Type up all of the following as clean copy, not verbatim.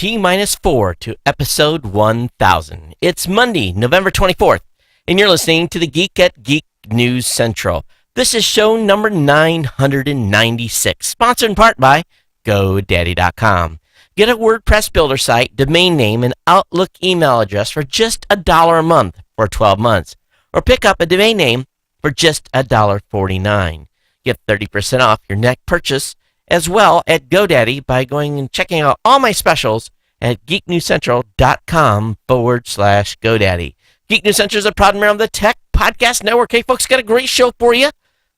T-4 to episode 1000. It's Monday, November 24th, and you're listening to the Geek at Geek News Central. This is show number 996, sponsored in part by GoDaddy.com. Get a WordPress builder site, domain name, and Outlook email address for just $1 a month for 12 months. Or pick up a domain name for just $1.49. Get 30% off your next purchase as well at GoDaddy by going and checking out all my specials at geeknewscentral.com/GoDaddy. Geek News Central is a proud member of the Tech Podcast Network. Hey, folks, got a great show for you.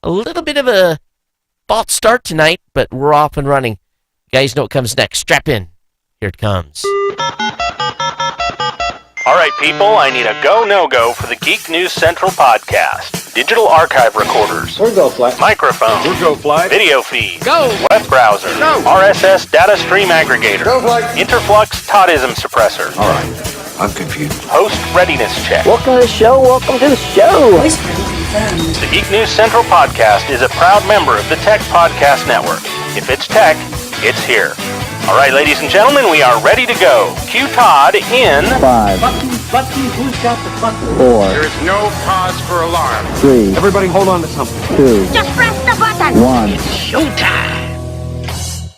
A little bit of a false start tonight, but we're off and running. You guys know what comes next. Strap in. Here it comes. All right, people, I need a go, no-go for the Geek News Central podcast. Digital archive recorders. We're go fly. Microphone. We're go fly. Video feed. Go. Web browser. Go. RSS data stream aggregator. Go fly. Interflux Toddism suppressor. All right, I'm confused. Host readiness check. Welcome to the show. Welcome to the show. The Geek News Central podcast is a proud member of the Tech Podcast Network. If it's tech, it's here. All right, ladies and gentlemen, we are ready to go. Cue Todd in 5, Button, who's got the button? 4, There is no cause for alarm. 3, Everybody hold on to something. 2, Just press the button. 1. Showtime.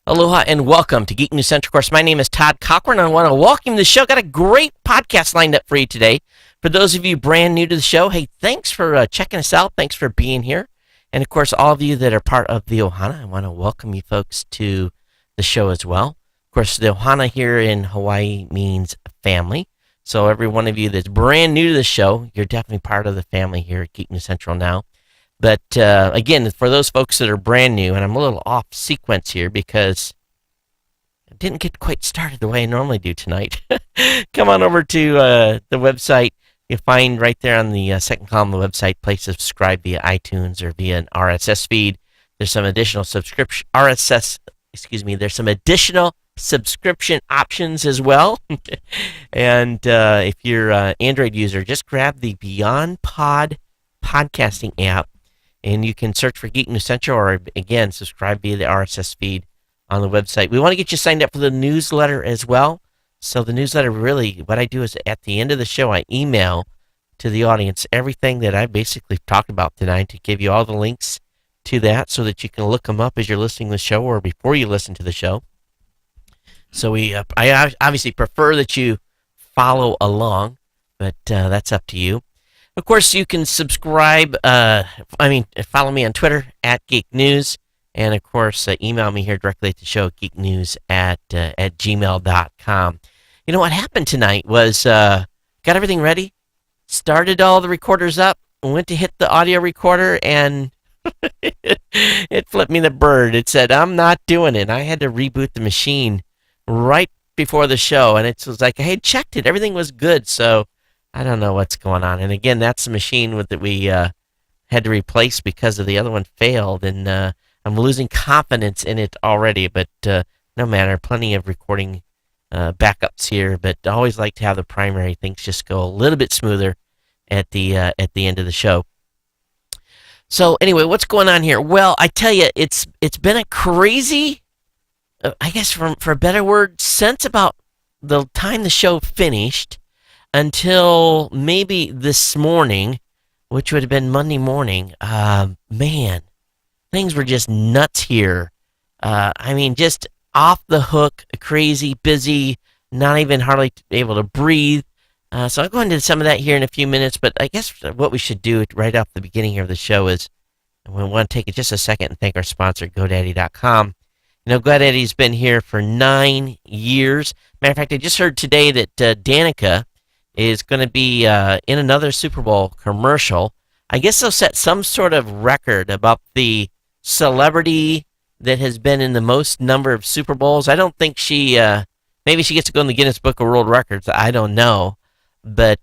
Aloha and welcome to Geek News Central. Of course, my name is Todd Cochran. I want to welcome you to the show. Got a great podcast lined up for you today. For those of you brand new to the show, hey, thanks for checking us out. Thanks for being here. And, of course, all of you that are part of the Ohana, I want to welcome you folks to the show as well. Of course, the Ohana here in Hawaii means family. So every one of you that's brand new to the show, you're definitely part of the family here at Geek News Central now. But, again, for those folks that are brand new, and I'm a little off sequence here because I didn't get quite started the way I normally do tonight. Come on over to the website. You'll find right there on the second column of the website, place to subscribe via iTunes or via an RSS feed. There's some additional subscription there's some additional subscription options as well. And if you're an Android user, just grab the Beyond Pod podcasting app, and you can search for Geek News Central or, again, subscribe via the RSS feed on the website. We want to get you signed up for the newsletter as well. So the newsletter, really, what I do is at the end of the show, I email to the audience everything that I basically talked about tonight to give you all the links to that so that you can look them up as you're listening to the show or before you listen to the show. So I obviously prefer that you follow along, but that's up to you. Of course, you can subscribe, follow me on Twitter at Geek News, and of course, email me here directly at the show, geeknews at gmail.com. You know, what happened tonight was got everything ready, started all the recorders up, went to hit the audio recorder, and it flipped me the bird. It said, I'm not doing it. I had to reboot the machine right before the show, and it was like, I had checked it. Everything was good, so I don't know what's going on. And again, that's the machine that we had to replace because of the other one failed, and I'm losing confidence in it already, but no matter. Plenty of recording backups here, but I always like to have the primary things just go a little bit smoother at the end of the show. So anyway, what's going on here? Well, I tell you, it's been a crazy, I guess for a better word, since about the time the show finished until maybe this morning, which would have been Monday morning. Man, things were just nuts here. Just off the hook, crazy, busy, not even hardly able to breathe. So I'll go into some of that here in a few minutes, but I guess what we should do right off the beginning here of the show is we want to take just a second and thank our sponsor, GoDaddy.com. You know, GoDaddy's been here for 9 years. Matter of fact, I just heard today that Danica is going to be in another Super Bowl commercial. I guess they'll set some sort of record about the celebrity that has been in the most number of Super Bowls. I don't think maybe she gets to go in the Guinness Book of World Records. I don't know. But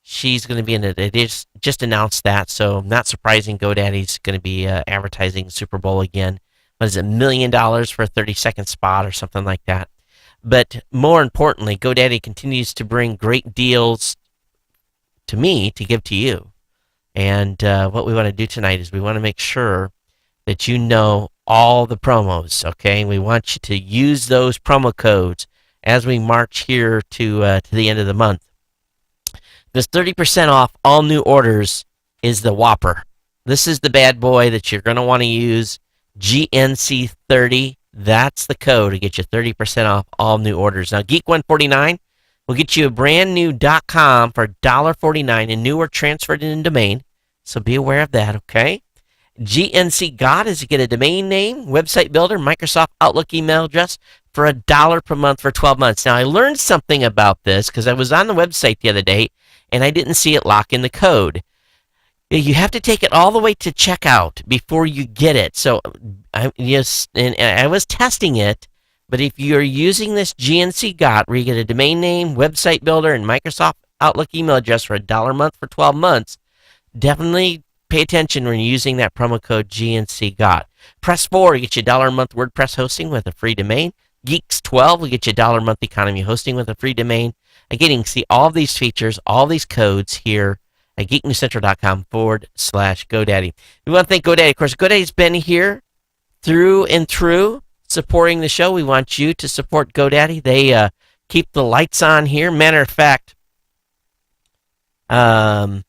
she's going to be in it. They just announced that, so not surprising. GoDaddy's going to be advertising Super Bowl again. What is it, $1 million for a 30-second spot or something like that? But more importantly, GoDaddy continues to bring great deals to me to give to you. And what we want to do tonight is we want to make sure that you know all the promos, okay? We want you to use those promo codes as we march here to the end of the month. This 30% off all new orders is the Whopper. This is the bad boy that you're going to want to use, GNC30. That's the code to get you 30% off all new orders. Now, Geek 149 will get you a brand new .com for $1.49 and new or transferred in domain. So be aware of that, okay? GNC God is to get a domain name, website builder, Microsoft Outlook email address for $1 per month for 12 months. Now, I learned something about this because I was on the website the other day and I didn't see it lock in the code. You have to take it all the way to checkout before you get it. So, I was testing it, but if you're using this GNC GOT where you get a domain name, website builder, and Microsoft Outlook email address for $1 a month for 12 months, definitely pay attention when you're using that promo code GNC GOT. Press 4 to get you $1 a month WordPress hosting with a free domain. Geeks 12 will get you $1 a month economy hosting with a free domain. Again, you can see all these features, all these codes here at geeknewscentral.com/GoDaddy. We want to thank GoDaddy. Of course, GoDaddy's been here through and through supporting the show. We want you to support GoDaddy. They keep the lights on here. Matter of fact, got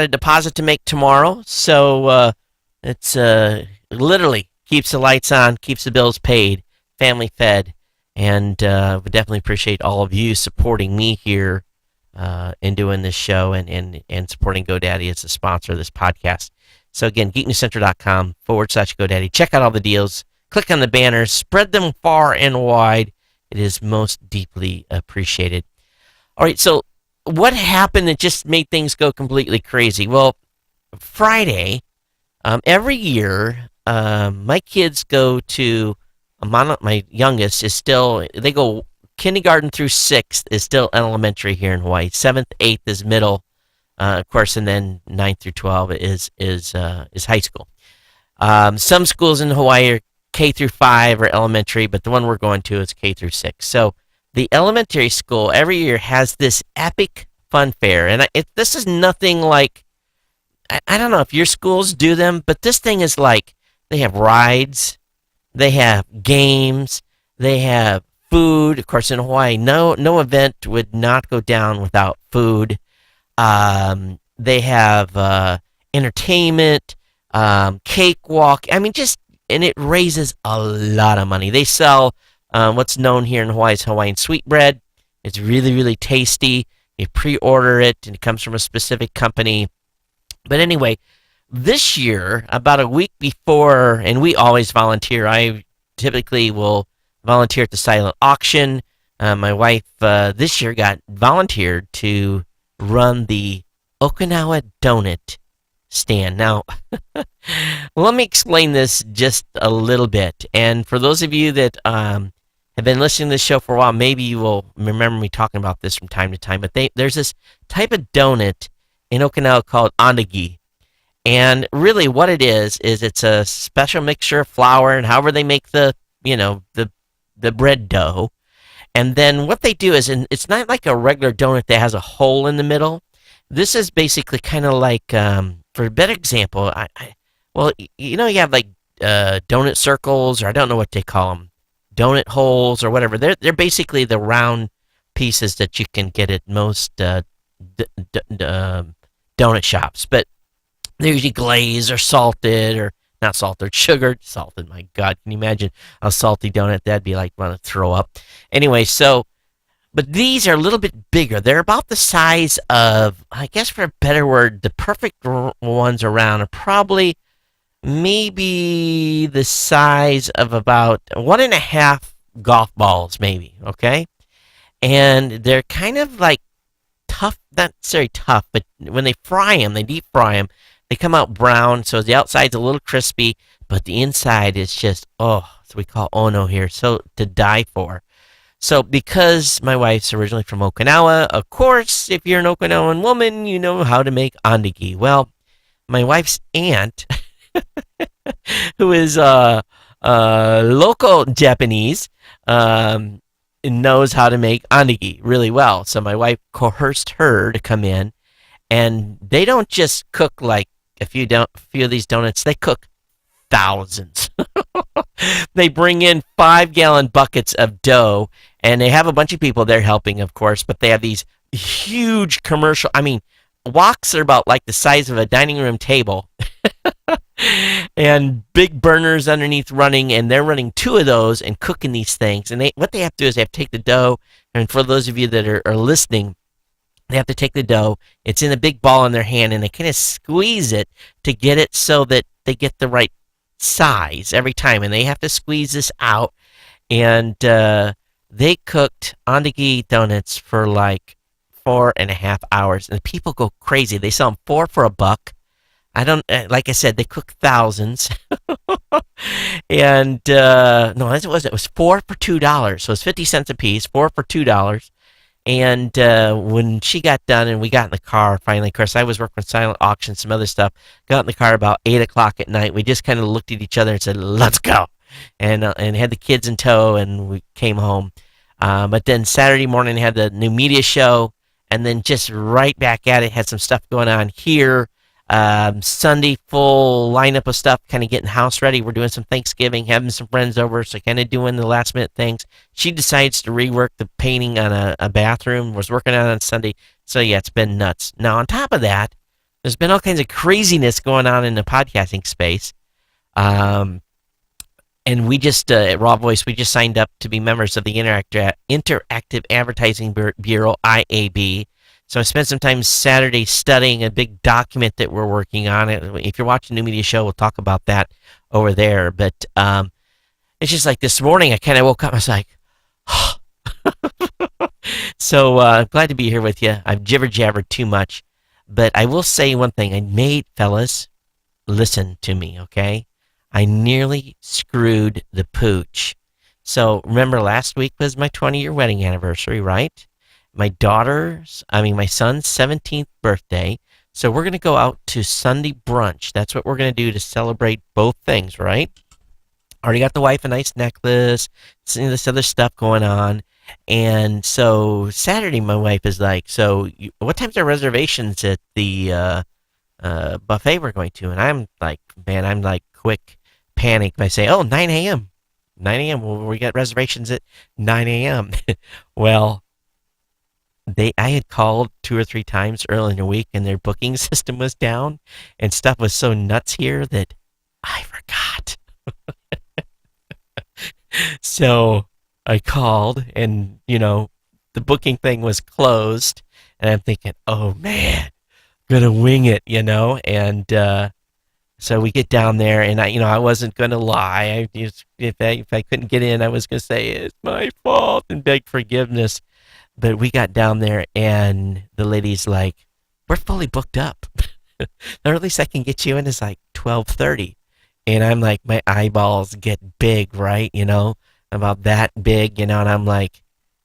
a deposit to make tomorrow, so it's literally keeps the lights on, keeps the bills paid, family fed, and we definitely appreciate all of you supporting me here in doing this show and supporting GoDaddy as a sponsor of this podcast. So again, geeknewscentral.com/GoDaddy. Check out all the deals. Click on the banners. Spread them far and wide. It is most deeply appreciated. All right, so what happened that just made things go completely crazy? Well, Friday, every year, my kids go to, my youngest is still, they go kindergarten through 6th is still elementary here in Hawaii. 7th, 8th is middle, of course, and then 9th through 12 is high school. Some schools in Hawaii are K through 5 or elementary, but the one we're going to is K through 6. So the elementary school every year has this epic fun fair, and this is nothing like, I don't know if your schools do them, but this thing is like, they have rides, they have games, they have food. Of course, in Hawaii, no event would not go down without food. They have entertainment, cakewalk. I mean, and it raises a lot of money. They sell what's known here in Hawaii as Hawaiian sweetbread. It's really, really tasty. You pre-order it, and it comes from a specific company. But anyway, this year, about a week before, and we always volunteer. I typically will volunteer at the silent auction. My wife this year got volunteered to run the Okinawa donut stand. Now, let me explain this just a little bit. And for those of you that have been listening to this show for a while, maybe you will remember me talking about this from time to time. But there's this type of donut in Okinawa called ondagi. And really what it is it's a special mixture of flour and however they make the bread dough. And then what they do is, and it's not like a regular donut that has a hole in the middle. This is basically kind of like, for a better example, you have like donut circles, or I don't know what they call them, donut holes or whatever. They're basically the round pieces that you can get at most donut shops. But they're usually glazed or salted, or not salted, sugared, salted. My God, can you imagine a salty donut? That'd be like want to throw up. Anyway, but these are a little bit bigger. They're about the size of, I guess for a better word, the perfect ones around are probably maybe the size of about 1.5 golf balls, maybe, okay? And they're kind of like tough, not necessarily tough, but when they fry them, they deep fry them, they come out brown, so the outside's a little crispy, but the inside is just, so we call ono here, so to die for. So because my wife's originally from Okinawa, of course, if you're an Okinawan woman, you know how to make ondagi. Well, my wife's aunt, who is local Japanese, knows how to make ondagi really well. So my wife coerced her to come in, and they don't just cook like a few of these donuts. They cook thousands. They bring in 5-gallon buckets of dough, and they have a bunch of people there helping, of course, but they have these huge commercial, I mean, woks are about like the size of a dining room table, and big burners underneath running, and they're running 2 of those and cooking these things. And what they have to do is they have to take the dough, and for those of you that are listening, they have to take the dough. It's in a big ball in their hand, and they kind of squeeze it to get it so that they get the right size every time. And they have to squeeze this out. And they cooked Andigi donuts for like 4.5 hours, and the people go crazy. They sell them 4 for $1. I don't, like I said, they cook thousands. And no, it wasn't. It was 4 for $2. So it's 50 cents a piece, 4 for $2. And when she got done and we got in the car, finally, of course, I was working with silent auction, some other stuff. Got in the car about 8 o'clock at night. We just kind of looked at each other and said, "Let's go," and had the kids in tow, and we came home. But then Saturday morning had the new media show, and then just right back at it. Had some stuff going on here. Sunday, full lineup of stuff, kind of getting the house ready. We're doing some Thanksgiving, having some friends over, so kind of doing the last minute things. She decides to rework the painting on a bathroom, was working on it on Sunday. So yeah, it's been nuts. Now on top of that, there's been all kinds of craziness going on in the podcasting space. And we just, at Raw Voice, we just signed up to be members of the Interactive Advertising Bureau, IAB. So I spent some time Saturday studying a big document that we're working on. If you're watching the New Media Show, we'll talk about that over there. But it's just like this morning, I kind of woke up, I was like, So I'm glad to be here with you. I've jibber-jabbered too much. But I will say one thing. Fellas, listen to me, okay? I nearly screwed the pooch. So remember last week was my 20-year wedding anniversary, right? My son's 17th birthday. So we're going to go out to Sunday brunch. That's what we're going to do to celebrate both things, right? Already got the wife a nice necklace, some of this other stuff going on. And so Saturday, my wife is like, so what time's our reservations at the buffet we're going to? And I'm like, quick panic. I say, 9 a.m. 9 a.m. Well, we got reservations at 9 a.m. Well, I had called 2 or 3 times early in the week, and their booking system was down, and stuff was so nuts here that I forgot. So I called, and the booking thing was closed, and I'm thinking, oh man, gonna wing it, and so we get down there, and I wasn't gonna lie. If I couldn't get in, I was gonna say it's my fault and beg forgiveness. But we got down there, and the lady's like, we're fully booked up. The earliest I can get you in is like 12:30. And I'm like, my eyeballs get big, right? About that big, and I'm like,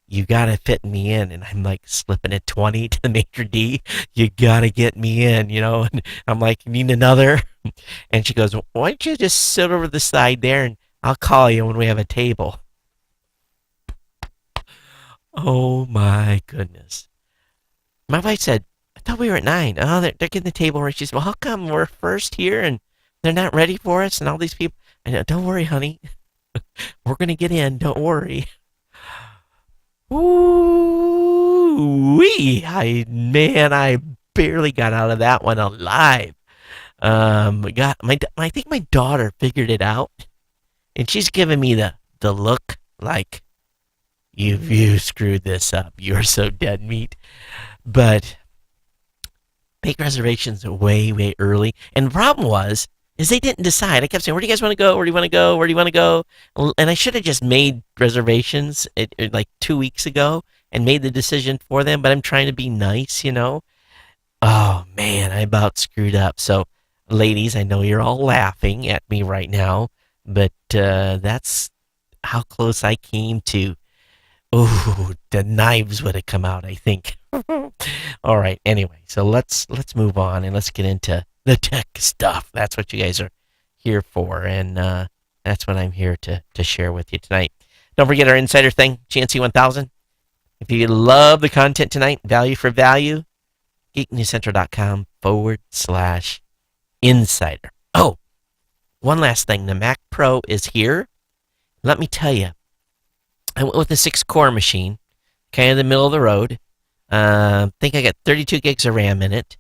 you got to fit me in. And I'm like slipping at 20 to the maitre d'. You got to get me in, And I'm like, you need another? And she goes, why don't you just sit over the side there, and I'll call you when we have a table. Oh my goodness. My wife said, I thought we were at 9. Oh, they're getting the table right. She said, well, how come we're first here and they're not ready for us and all these people? I know, don't worry, honey. We're going to get in. Don't worry. Ooh-wee. I barely got out of that one alive. I think my daughter figured it out, and she's giving me the look like, you screwed this up. You're so dead meat. But make reservations way, way early. And the problem is they didn't decide. I kept saying, where do you guys want to go? Where do you want to go? Where do you want to go? And I should have just made reservations like 2 weeks ago and made the decision for them. But I'm trying to be nice, Oh, man, I about screwed up. So, ladies, I know you're all laughing at me right now. But that's how close I came to. Oh, the knives would have come out, I think. All right, anyway, so let's move on and let's get into the tech stuff. That's what you guys are here for, and that's what I'm here to share with you tonight. Don't forget our insider thing, GNC 1000. If you love the content tonight, value for value, geeknewscentral.com/insider. Oh, one last thing. The Mac Pro is here. Let me tell you, I went with a 6-core machine, kind of the middle of the road. I think I got 32 gigs of RAM in it.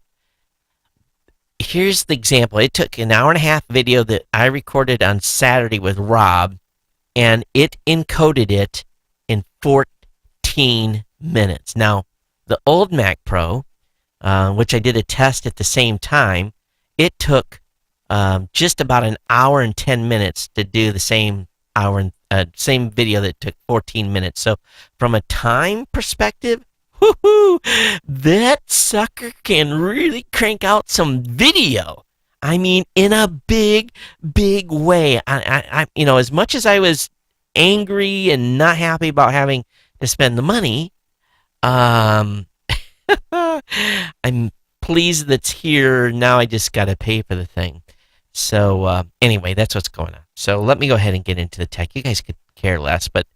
Here's the example. It took an hour and a half video that I recorded on Saturday with Rob, and it encoded it in 14 minutes. Now, the old Mac Pro, which I did a test at the same time, it took just about an hour and 10 minutes to do the same same video that took 14 minutes. So, from a time perspective, woohoo! That sucker can really crank out some video. I mean, in a big, big way. I as much as I was angry and not happy about having to spend the money, I'm pleased that it's here. Now I just got to pay for the thing. So anyway, that's what's going on. So let me go ahead and get into the tech. You guys could care less, but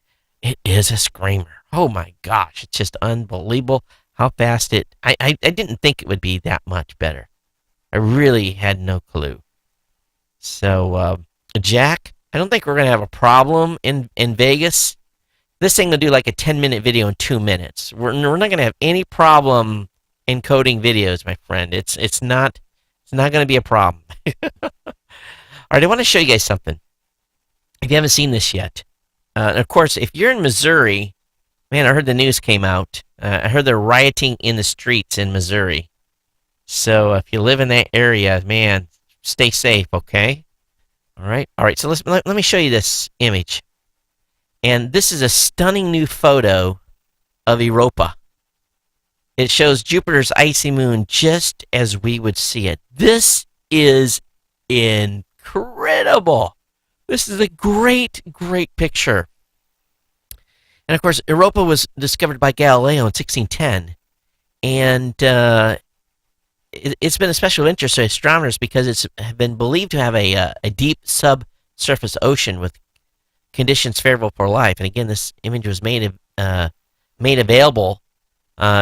it is a screamer. Oh my gosh, it's just unbelievable how fast I didn't think it would be that much better. I really had no clue. So, Jack, I don't think we're going to have a problem in Vegas. This thing will do like a 10-minute video in 2 minutes. We're not going to have any problem encoding videos, my friend. It's not going to be a problem. All right, I want to show you guys something. If you haven't seen this yet, of course, if you're in Missouri, man, I heard the news came out. I heard they're rioting in the streets in Missouri. So if you live in that area, man, stay safe, okay? All right. So let me show you this image. And this is a stunning new photo of Europa. It shows Jupiter's icy moon just as we would see it. This is incredible. This is a great, great picture. And of course, Europa was discovered by Galileo in 1610. And it's been a special interest to astronomers because it's been believed to have a deep subsurface ocean with conditions favorable for life. And again, this image was made available,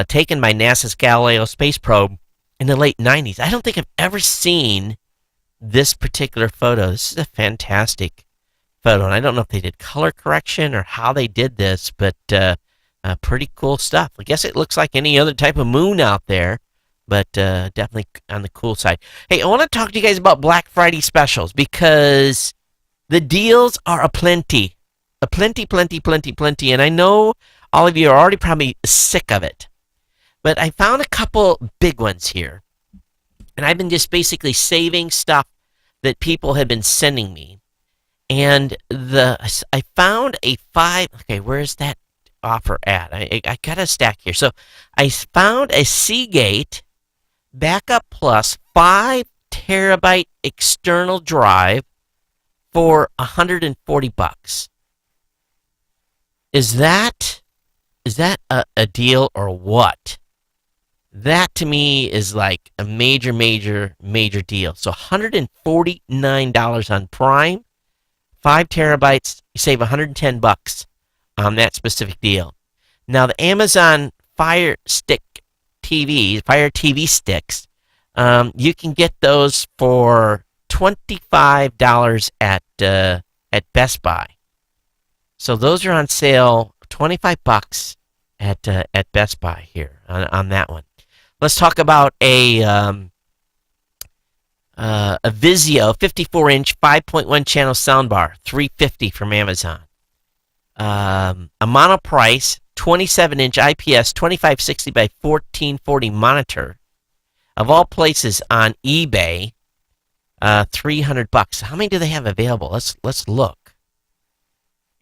taken by NASA's Galileo space probe in the late 90s. I don't think I've ever seen this particular photo. This is a fantastic photo, and I don't know if they did color correction or how they did this, but pretty cool stuff. I guess it looks like any other type of moon out there, but definitely on the cool side. Hey, I want to talk to you guys about Black Friday specials because the deals are plenty, and I know all of you are already probably sick of it, but I found a couple big ones here, and I've been just basically saving stuff that people have been sending me. And I found a 5. Okay, where's that offer at? I got a stack here. So I found a Seagate Backup Plus 5 terabyte external drive for $140. Is that a deal or what? That to me is like a major deal. So $149 on Prime. 5 terabytes, you save $110 on that specific deal. Now, the Amazon Fire TV sticks, you can get those for $25 at Best Buy. So those are on sale, $25 at Best Buy here on that one. Let's talk about a Vizio 54-inch 5.1 channel soundbar, $350 from Amazon. A Monoprice 27-inch IPS 2560 by 1440 monitor, of all places on eBay, $300. How many do they have available? Let's look.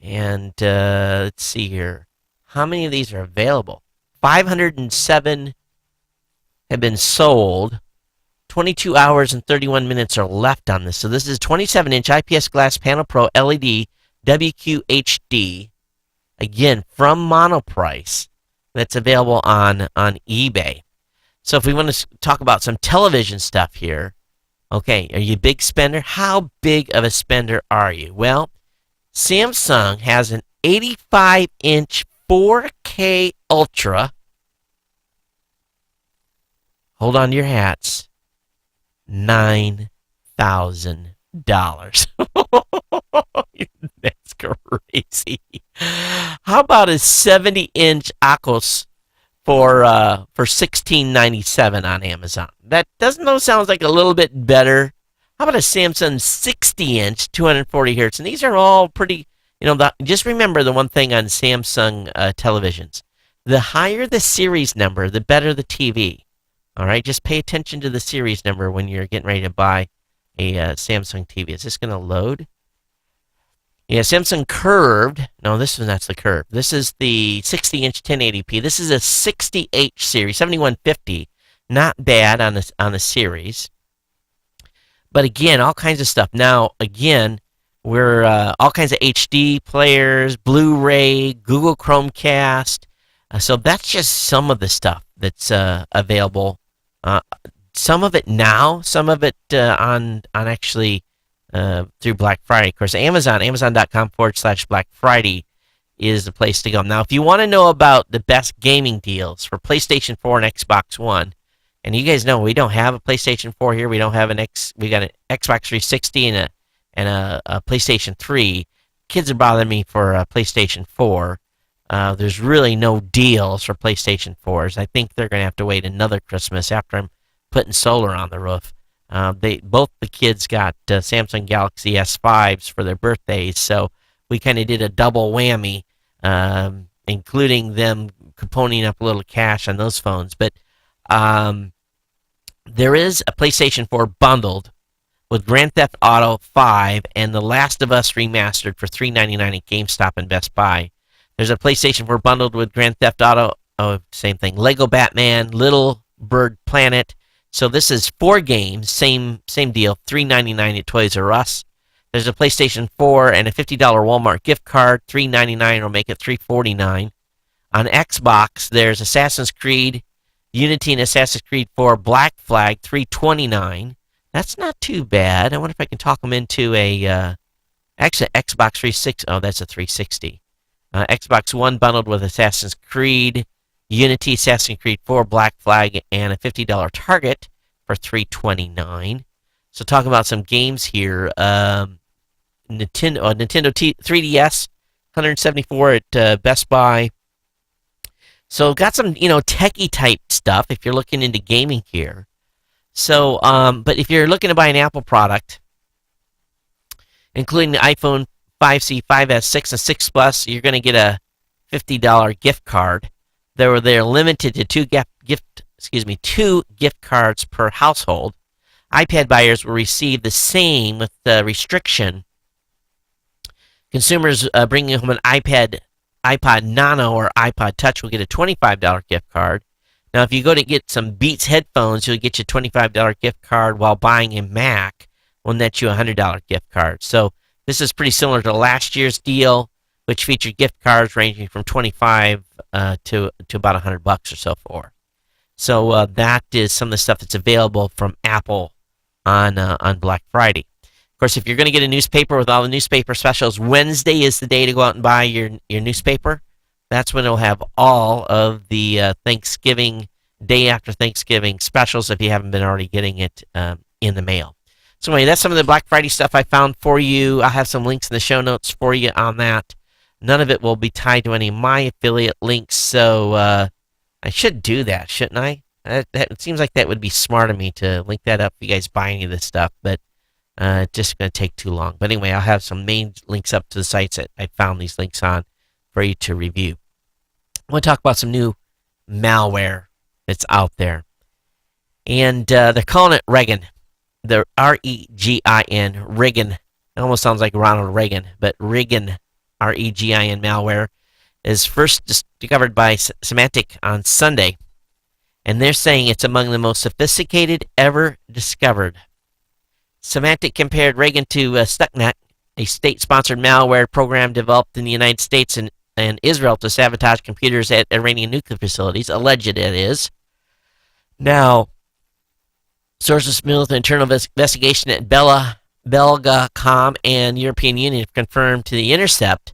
And let's see here. How many of these are available? 507 have been sold. 22 hours and 31 minutes are left on this. So this is 27-inch IPS Glass Panel Pro LED WQHD. Again, from Monoprice. That's available on eBay. So if we want to talk about some television stuff here, okay, are you a big spender? How big of a spender are you? Well, Samsung has an 85-inch 4K Ultra. Hold on to your hats. $9,000. That's crazy. How about a 70-inch Aquos for $16.97 on Amazon? That doesn't know sounds like a little bit better. How about a Samsung 60-inch 240 hertz? And these are all pretty. Just remember the one thing on Samsung televisions: the higher the series number, the better the TV. All right, just pay attention to the series number when you're getting ready to buy a Samsung TV. Is this going to load? Yeah, Samsung Curved. No, that's the Curve. This is the 60-inch 1080p. This is a 60H series, 7150. Not bad on the series. But again, all kinds of stuff. Now, again, we're all kinds of HD players, Blu-ray, Google Chromecast. So that's just some of the stuff that's available. Some of it now, some of it on actually through Black Friday. Of course, Amazon.com/Black Friday is the place to go. Now, if you want to know about the best gaming deals for PlayStation 4 and Xbox One, and you guys know we don't have a PlayStation 4 here, we got an Xbox 360 and a PlayStation 3. Kids are bothering me for a PlayStation 4. There's really no deals for PlayStation 4s. I think they're going to have to wait another Christmas after I'm putting solar on the roof. Both the kids got Samsung Galaxy S5s for their birthdays, so we kind of did a double whammy, including them couponing up a little cash on those phones. But there is a PlayStation 4 bundled with Grand Theft Auto 5 and The Last of Us Remastered for $3.99 at GameStop and Best Buy. There's a PlayStation 4 bundled with Grand Theft Auto, same thing, Lego Batman, Little Bird Planet. So this is 4 games, same deal, $3.99 at Toys R Us. There's a PlayStation 4 and a $50 Walmart gift card, $3.99 will make it $3.49. On Xbox, there's Assassin's Creed Unity and Assassin's Creed 4 Black Flag, $3.29. That's not too bad. I wonder if I can talk them into actually Xbox 360. Oh, that's a 360. Xbox One bundled with Assassin's Creed Unity, Assassin's Creed 4 Black Flag, and a $50 Target for $3.29. So talking about some games here. Nintendo 3DS, $174 at Best Buy. So got some, techie type stuff if you're looking into gaming here. So, but if you're looking to buy an Apple product, including the iPhone 5C, 5S, 6, and 6 Plus, you're going to get a $50 gift card. They're limited to two gift cards per household. iPad buyers will receive the same with the restriction. Consumers bringing home an iPod Nano or iPod Touch will get a $25 gift card. Now, if you go to get some Beats headphones, you'll get you a $25 gift card, while buying a Mac will net you a $100 gift card. So this is pretty similar to last year's deal, which featured gift cards ranging from $25 to about $100 or so for. So that is some of the stuff that's available from Apple on Black Friday. Of course, if you're going to get a newspaper with all the newspaper specials, Wednesday is the day to go out and buy your newspaper. That's when it'll have all of the Thanksgiving, day after Thanksgiving specials if you haven't been already getting it in the mail. So anyway, that's some of the Black Friday stuff I found for you. I'll have some links in the show notes for you on that. None of it will be tied to any of my affiliate links, so I should do that, shouldn't I? It seems like that would be smart of me to link that up if you guys buy any of this stuff, but it's just going to take too long. But anyway, I'll have some main links up to the sites that I found these links on for you to review. I want to talk about some new malware that's out there. And they're calling it Reagan. The R-E-G-I-N, Reagan. It almost sounds like Ronald Reagan, but Reagan, R-E-G-I-N malware is first discovered by Symantec on Sunday. And they're saying it's among the most sophisticated ever discovered. Symantec compared Reagan to Stuxnet, a state-sponsored malware program developed in the United States and Israel to sabotage computers at Iranian nuclear facilities. Alleged it is. Now, sources familiar with the internal investigation at Belgacom and European Union have confirmed to The Intercept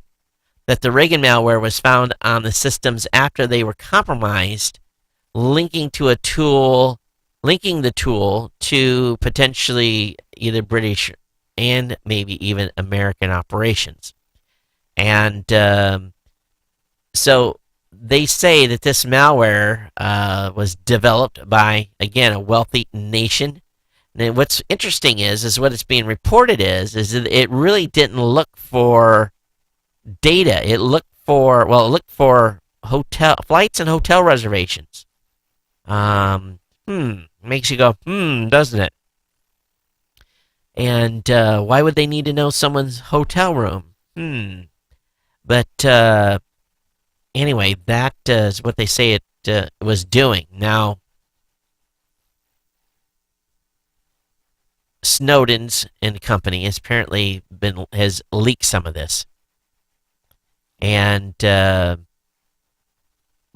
that the Reagan malware was found on the systems after they were compromised, linking the tool to potentially either British and maybe even American operations. And so they say that this malware was developed by, again, a wealthy nation. And what's interesting is what it's being reported is that it really didn't look for data. It looked for hotel flights and hotel reservations. Makes you go, doesn't it? And why would they need to know someone's hotel room? But anyway, that is what they say it was doing. Now, Snowden's and company has apparently has leaked some of this, and it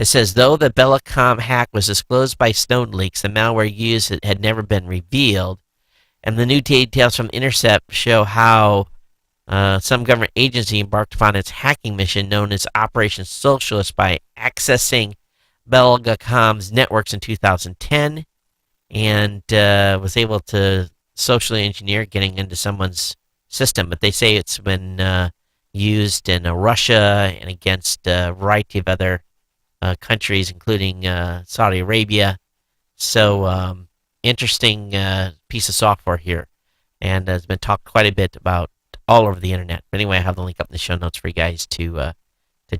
says though the Bellicom hack was disclosed by Snowden leaks, the malware used had never been revealed, and the new details from Intercept show how some government agency embarked upon its hacking mission known as Operation Socialist by accessing Belgacom's networks in 2010 and was able to socially engineer getting into someone's system. But they say it's been used in Russia and against a variety of other countries, including Saudi Arabia. So interesting piece of software here. And has been talked quite a bit about all over the internet. But anyway, I have the link up in the show notes for you guys to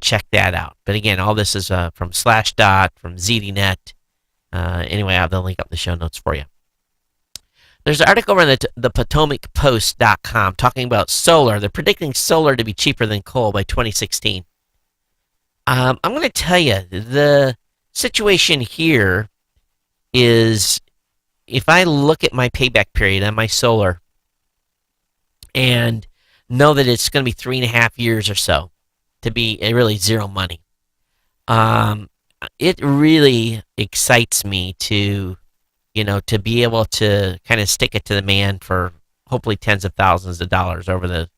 check that out. But again, all this is from Slashdot, from ZDNet. Anyway, I have the link up in the show notes for you. There's an article on the PotomacPost.com talking about solar. They're predicting solar to be cheaper than coal by 2016. I'm going to tell you, the situation here is, if I look at my payback period on my solar and know that it's going to be 3.5 years or so to be really zero money, it really excites me to be able to kind of stick it to the man for hopefully tens of thousands of dollars over the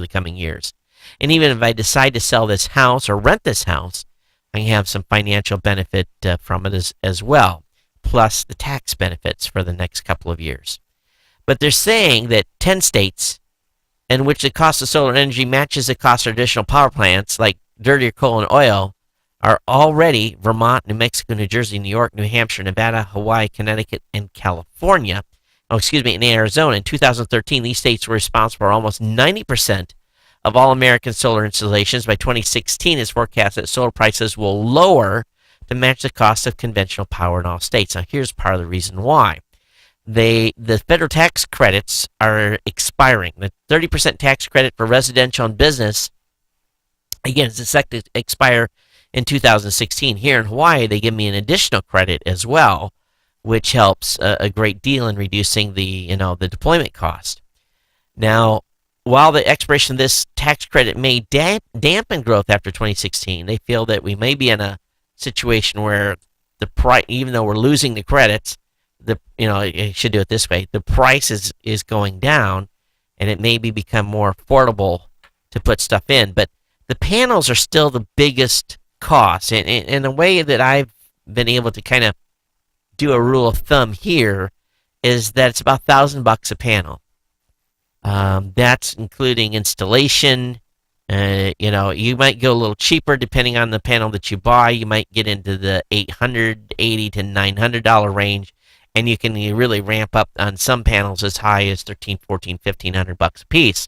coming years. And even if I decide to sell this house or rent this house, I can have some financial benefit from it as well, plus the tax benefits for the next couple of years. But they're saying that 10 states in which the cost of solar energy matches the cost of traditional power plants like dirtier coal and oil are already Vermont, New Mexico, New Jersey, New York, New Hampshire, Nevada, Hawaii, Connecticut, and California. And Arizona. In 2013, these states were responsible for almost 90% of all American solar installations. By 2016, it's forecast that solar prices will lower to match the cost of conventional power in all states. Now, here's part of the reason why. The federal tax credits are expiring. The 30% tax credit for residential and business, again, is set to expire in 2016. Here in Hawaii, they give me an additional credit as well, which helps a great deal in reducing the deployment cost. Now, while the expiration of this tax credit may dampen growth after 2016, they feel that we may be in a situation where the price, even though we're losing the credits, I should do it this way: the price is going down, and it maybe become more affordable to put stuff in. But the panels are still the biggest cost, and in a way that I've been able to kind of do a rule of thumb here is that it's about $1,000 a panel. That's including installation. You might go a little cheaper depending on the panel that you buy. You might get into the $880 to $900 range, and you can really ramp up on some panels as high as $1,300, $1,400, $1,500 a piece.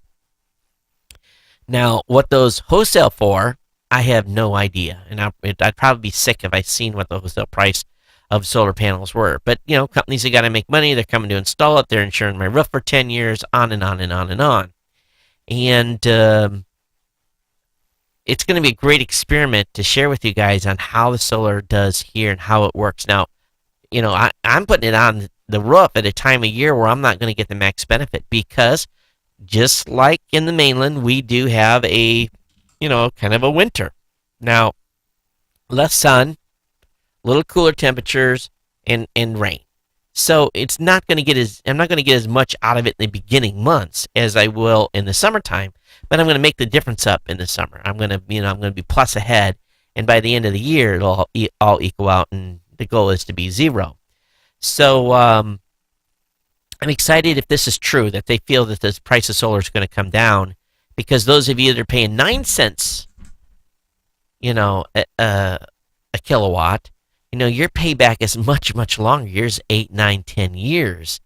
Now, what those wholesale for, I have no idea, and I'd probably be sick if I seen what the wholesale price of solar panels were. But companies have got to make money. They're coming to install it. They're insuring my roof for 10 years, on and on and on and on. And it's going to be a great experiment to share with you guys on how the solar does here and how it works. Now, I'm putting it on the roof at a time of year where I'm not going to get the max benefit, because just like in the mainland, we do have a kind of a winter. Now, less sun, little cooler temperatures, and rain. So I'm not going to get as much out of it in the beginning months as I will in the summertime, but I'm going to make the difference up in the summer. I'm going to be plus ahead, and by the end of the year, it'll all equal out, and the goal is to be zero. So I'm excited if this is true, that they feel that the price of solar is going to come down, because those of you that are paying 9 cents, a kilowatt, your payback is much, much longer. Years 8, 9, 10 years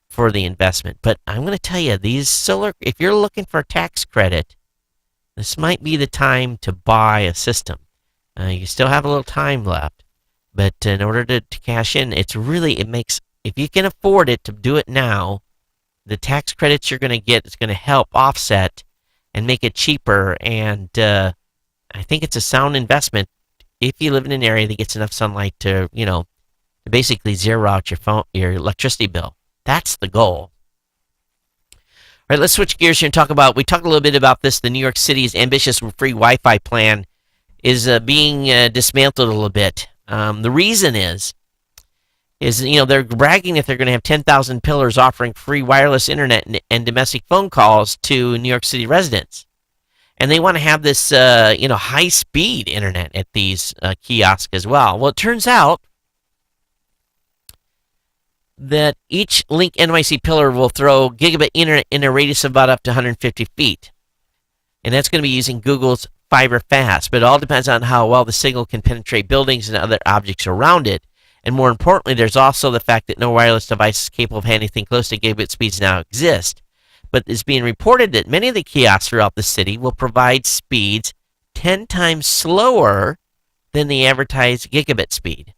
for the investment. But I'm going to tell you, these solar, if you're looking for a tax credit, this might be the time to buy a system. You still have a little time left, but in order to cash in, it makes, if you can afford it, to do it now, the tax credits you're going to get is going to help offset and make it cheaper. And I think it's a sound investment if you live in an area that gets enough sunlight to basically zero out your electricity bill. That's the goal. All right, let's switch gears here and we talked a little bit about this. The New York City's ambitious free Wi-Fi plan is being dismantled a little bit. The reason is they're bragging that they're going to have 10,000 pillars offering free wireless internet and domestic phone calls to New York City residents. And they want to have this, high-speed internet at these kiosks as well. Well, it turns out that each Link NYC pillar will throw gigabit internet in a radius of about up to 150 feet. And that's going to be using Google's Fiber Fast. But it all depends on how well the signal can penetrate buildings and other objects around it. And more importantly, there's also the fact that no wireless devices capable of handling anything close to gigabit speeds now exist. But it's being reported that many of the kiosks throughout the city will provide speeds 10 times slower than the advertised gigabit speed.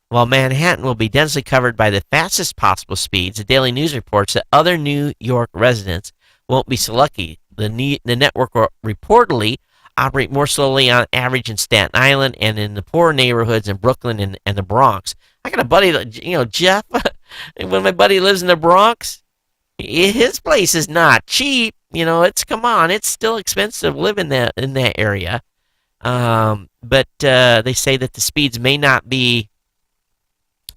While Manhattan will be densely covered by the fastest possible speeds, the Daily News reports that other New York residents won't be so lucky. The network will reportedly operate more slowly on average in Staten Island and in the poorer neighborhoods in Brooklyn and the Bronx. I got a buddy, Jeff, when my buddy lives in the Bronx, his place is not cheap. It's still expensive to live in that area. But they say that the speeds may not be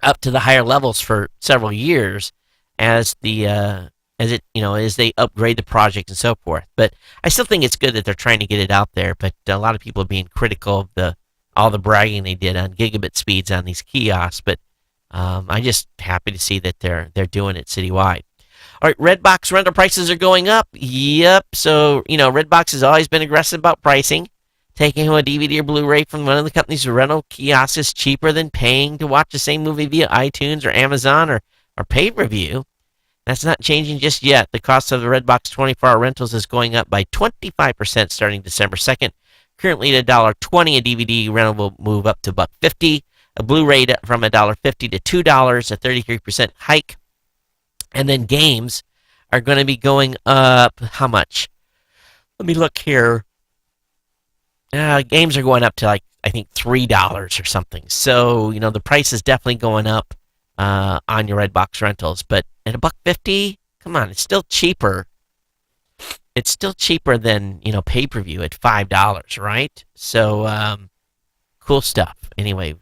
up to the higher levels for several years as they upgrade the project and so forth. But I still think it's good that they're trying to get it out there. But a lot of people are being critical of all the bragging they did on gigabit speeds on these kiosks. But I'm just happy to see that they're doing it citywide. All right, Redbox rental prices are going up. Yep. So, Redbox has always been aggressive about pricing. Taking home a DVD or Blu-ray from one of the company's rental kiosks is cheaper than paying to watch the same movie via iTunes or Amazon or pay-per-view. That's not changing just yet. The cost of the Redbox 24-hour rentals is going up by 25% starting December 2nd. Currently at $1.20, a DVD rental will move up to $1.50. A Blu-ray from $1.50 to $2, a 33% hike. And then games are going to be going up, how much? Let me look here. Games are going up to I think $3 or something. So, the price is definitely going up on your Redbox rentals. But at $1.50, come on, it's still cheaper. It's still cheaper than, pay-per-view at $5, right? So, cool stuff. Anyway,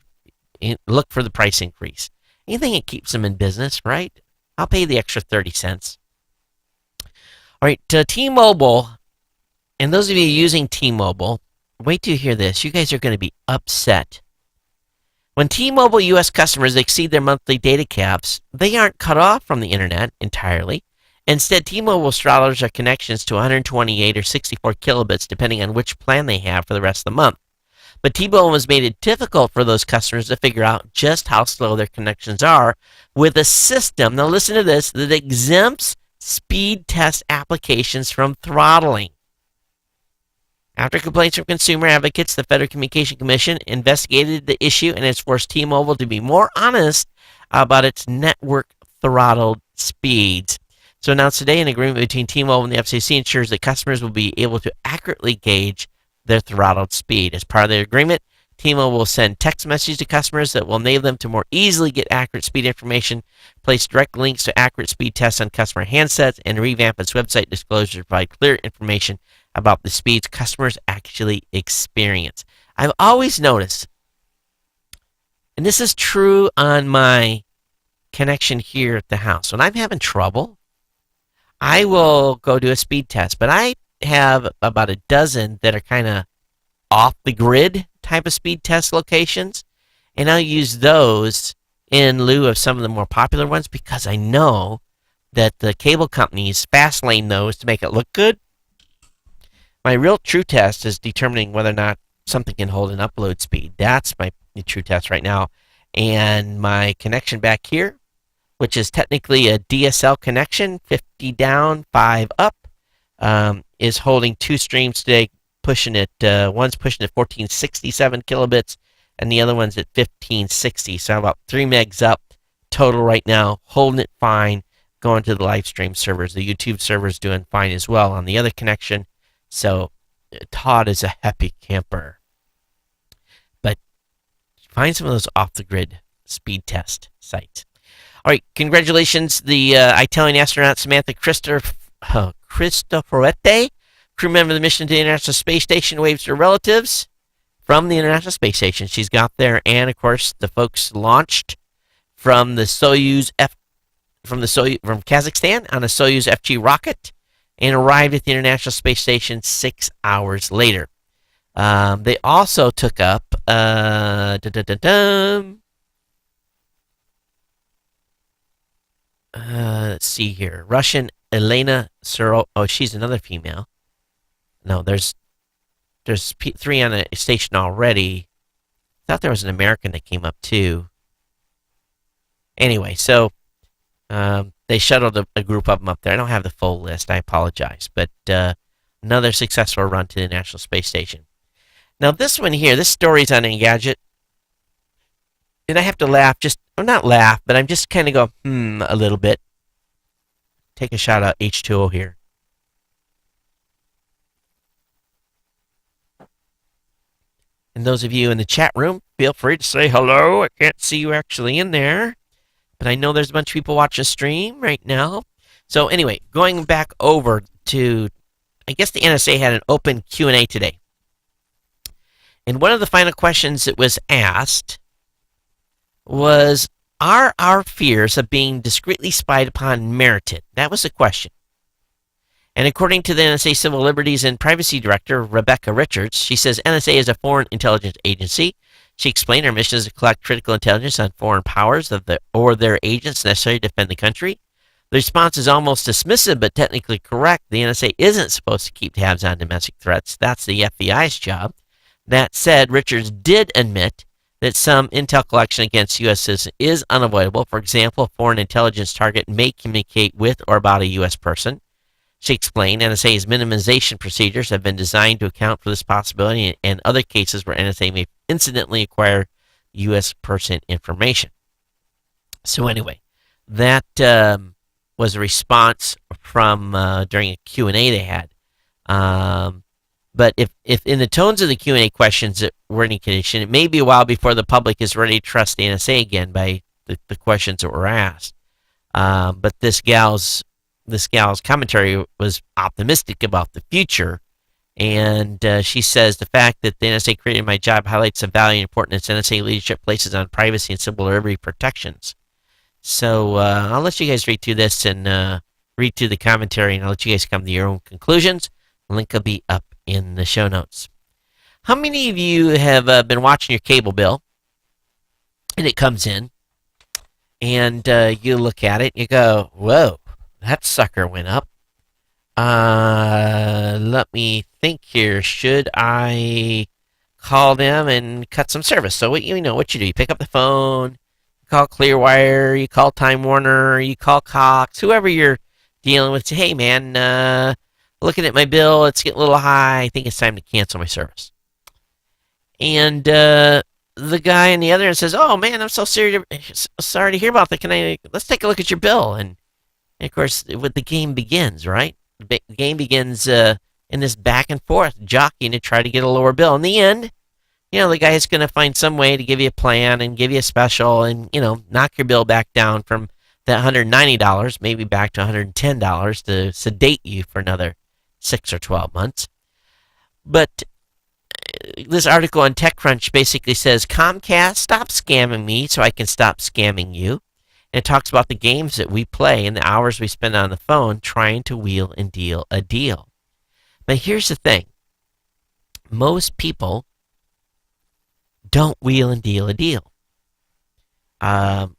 look for the price increase. Anything that keeps them in business, right? I'll pay the extra 30 cents. All right, T-Mobile, and those of you using T-Mobile, wait till you hear this. You guys are going to be upset. When T-Mobile U.S. customers exceed their monthly data caps, they aren't cut off from the internet entirely. Instead, T-Mobile throttles their connections to 128 or 64 kilobits, depending on which plan they have for the rest of the month. But T-Mobile has made it difficult for those customers to figure out just how slow their connections are with a system, now listen to this, that exempts speed test applications from throttling. After complaints from consumer advocates, the Federal Communication Commission investigated the issue and has forced T-Mobile to be more honest about its network throttled speeds. So announced today, an agreement between T-Mobile and the FCC ensures that customers will be able to accurately gauge their throttled speed. As part of the agreement, T-Mobile will send text messages to customers that will enable them to more easily get accurate speed information, place direct links to accurate speed tests on customer handsets, and revamp its website disclosure to provide clear information about the speeds customers actually experience. I've always noticed, and this is true on my connection here at the house, when I'm having trouble, I will go do a speed test, but I have about a dozen that are kind of off the grid type of speed test locations, and I'll use those in lieu of some of the more popular ones because I know that the cable companies fast lane those to make it look good. My real true test is determining whether or not something can hold an upload speed. That's my true test right now. And my connection back here, which is technically a DSL connection, 50 down, 5 up, is holding 2 streams today, pushing it. One's pushing at 1467 kilobits, and the other one's at 1560. So I'm about 3 megs up total right now, holding it fine, going to the live stream servers. The YouTube server's doing fine as well on the other connection. So Todd is a happy camper. But find some of those off-the-grid speed test sites. All right, congratulations. The Italian astronaut Samantha Cristoforetti, crew member of the mission to the International Space Station, waves to her relatives from the International Space Station. She's got there, and of course, the folks launched from the Soyuz from Kazakhstan on a Soyuz FG rocket and arrived at the International Space Station 6 hours later. They also took up let's see here. Russian Elena Suro. Oh, she's another female. No, there's 3 on a station already. I thought there was an American that came up too. Anyway, so they shuttled a group of them up there. I don't have the full list. I apologize. But another successful run to the International Space Station. Now, this one here, this story's on Engadget. And I have to laugh, not laugh, but I'm just kind of go, a little bit. Take a shot at H2O here. And those of you in the chat room, feel free to say hello. I can't see you actually in there. But I know there's a bunch of people watching the stream right now. So anyway, going back over to, I guess the NSA had an open Q&A today. And one of the final questions that was asked was, are our fears of being discreetly spied upon merited? That was the question. And according to the NSA Civil Liberties and Privacy Director, Rebecca Richards, she says NSA is a foreign intelligence agency. She explained her mission is to collect critical intelligence on foreign powers or their agents necessary to defend the country. The response is almost dismissive, but technically correct. The NSA isn't supposed to keep tabs on domestic threats. That's the FBI's job. That said, Richards did admit that some intel collection against U.S. citizens is unavoidable. For example, a foreign intelligence target may communicate with or about a U.S. person. She explained NSA's minimization procedures have been designed to account for this possibility and other cases where NSA may incidentally acquire U.S. person information. So anyway, that was a response from during a Q&A they had. But if in the tones of the Q&A questions that were any condition, it may be a while before the public is ready to trust the NSA again by the questions that were asked. But this gal's commentary was optimistic about the future, and she says the fact that the NSA created my job highlights the value and importance NSA leadership places on privacy and civil liberty protections. So I'll let you guys read through this and read through the commentary, and I'll let you guys come to your own conclusions. The link will be up in the show notes. How many of you have been watching your cable bill, and it comes in, and you look at it, and you go, whoa, that sucker went up. Let me think here. Should I call them and cut some service? So what you do. You pick up the phone, you call Clearwire, you call Time Warner, you call Cox, whoever you're dealing with. Say, hey man, looking at my bill, it's getting a little high. I think it's time to cancel my service. And the guy on the other end says, "Oh man, I'm so sorry to hear about that. Let's take a look at your bill." And of course, what the game begins, right? The game begins in this back and forth, jockeying to try to get a lower bill. In the end, the guy is going to find some way to give you a plan and give you a special and, knock your bill back down from that $190, maybe back to $110 to sedate you for another 6 or 12 months. But this article on TechCrunch basically says, Comcast, stop scamming me so I can stop scamming you. And it talks about the games that we play and the hours we spend on the phone trying to wheel and deal a deal. But here's the thing. Most people don't wheel and deal a deal. I'm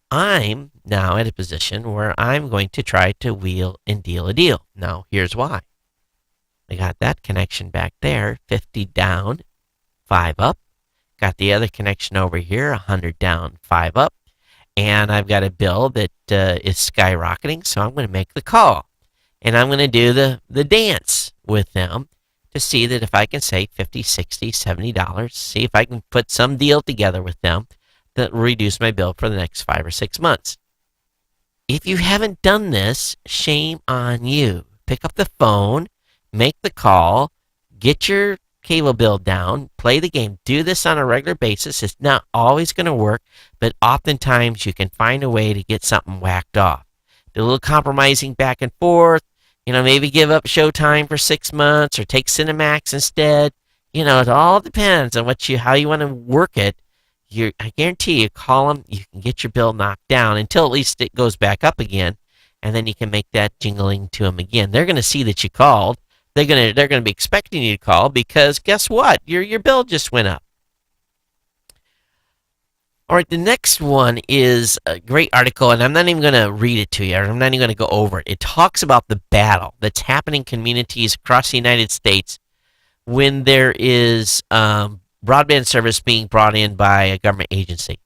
now at a position where I'm going to try to wheel and deal a deal. Now, here's why. I got that connection back there, 50 down, 5 up. Got the other connection over here, 100 down, 5 up. And I've got a bill that is skyrocketing, so I'm going to make the call. And I'm going to do the dance with them to see that if I can save $50, $60, $70, see if I can put some deal together with them that will reduce my bill for the next 5 or 6 months. If you haven't done this, shame on you. Pick up the phone, make the call, get your cable bill down, play the game. Do this on a regular basis. It's not always going to work, but oftentimes you can find a way to get something whacked off. Do a little compromising back and forth. Maybe give up Showtime for 6 months or take Cinemax instead. It all depends on how you want to work it. I guarantee you, call them, you can get your bill knocked down until at least it goes back up again, and then you can make that jingling to them again. They're going to see that you called. They're going to be expecting you to call because guess what? Your bill just went up. All right, the next one is a great article, and I'm not even going to read it to you. I'm not even going to go over it. It talks about the battle that's happening in communities across the United States when there is broadband service being brought in by a government agency.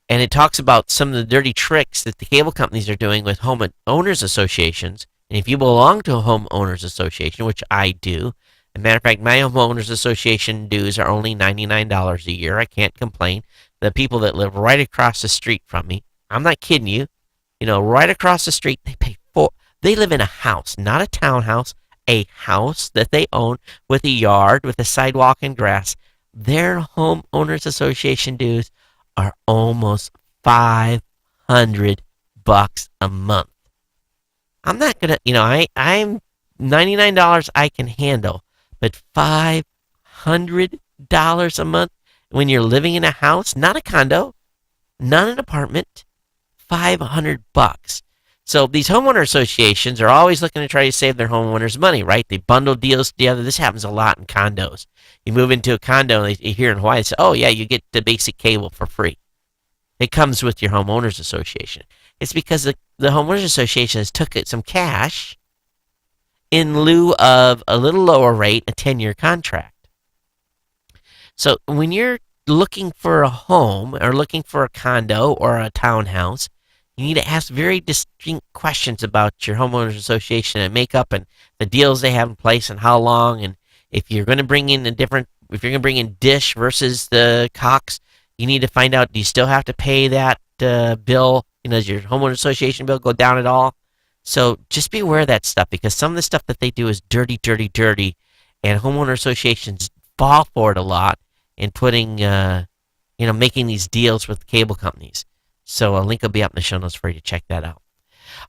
And it talks about some of the dirty tricks that the cable companies are doing with homeowners associations. And if you belong to a homeowners association, which I do, as a matter of fact, my homeowners association dues are only $99 a year. I can't complain. The people that live right across the street from me, I'm not kidding you, right across the street, they live in a house, not a townhouse, a house that they own with a yard, with a sidewalk and grass. Their homeowners association dues are almost $500 a month. I'm not gonna, I'm $99 I can handle, but $500 a month when you're living in a house, not a condo, not an apartment, $500. So these homeowner associations are always looking to try to save their homeowners money, right? They bundle deals together. This happens a lot in condos. You move into a condo and here in Hawaii, they say, oh yeah, you get the basic cable for free. It comes with your homeowners association. It's because the homeowners association has took some cash in lieu of a little lower rate, a 10-year contract. So when you're looking for a home or looking for a condo or a townhouse, you need to ask very distinct questions about your homeowners association and makeup and the deals they have in place and how long. And if you're going to bring in if you're going to bring in Dish versus the Cox, you need to find out, do you still have to pay that bill? Does your homeowner association bill go down at all? So just be aware of that stuff because some of the stuff that they do is dirty, dirty, dirty. And homeowner associations fall for it a lot in putting, making these deals with cable companies. So a link will be up in the show notes for you to check that out.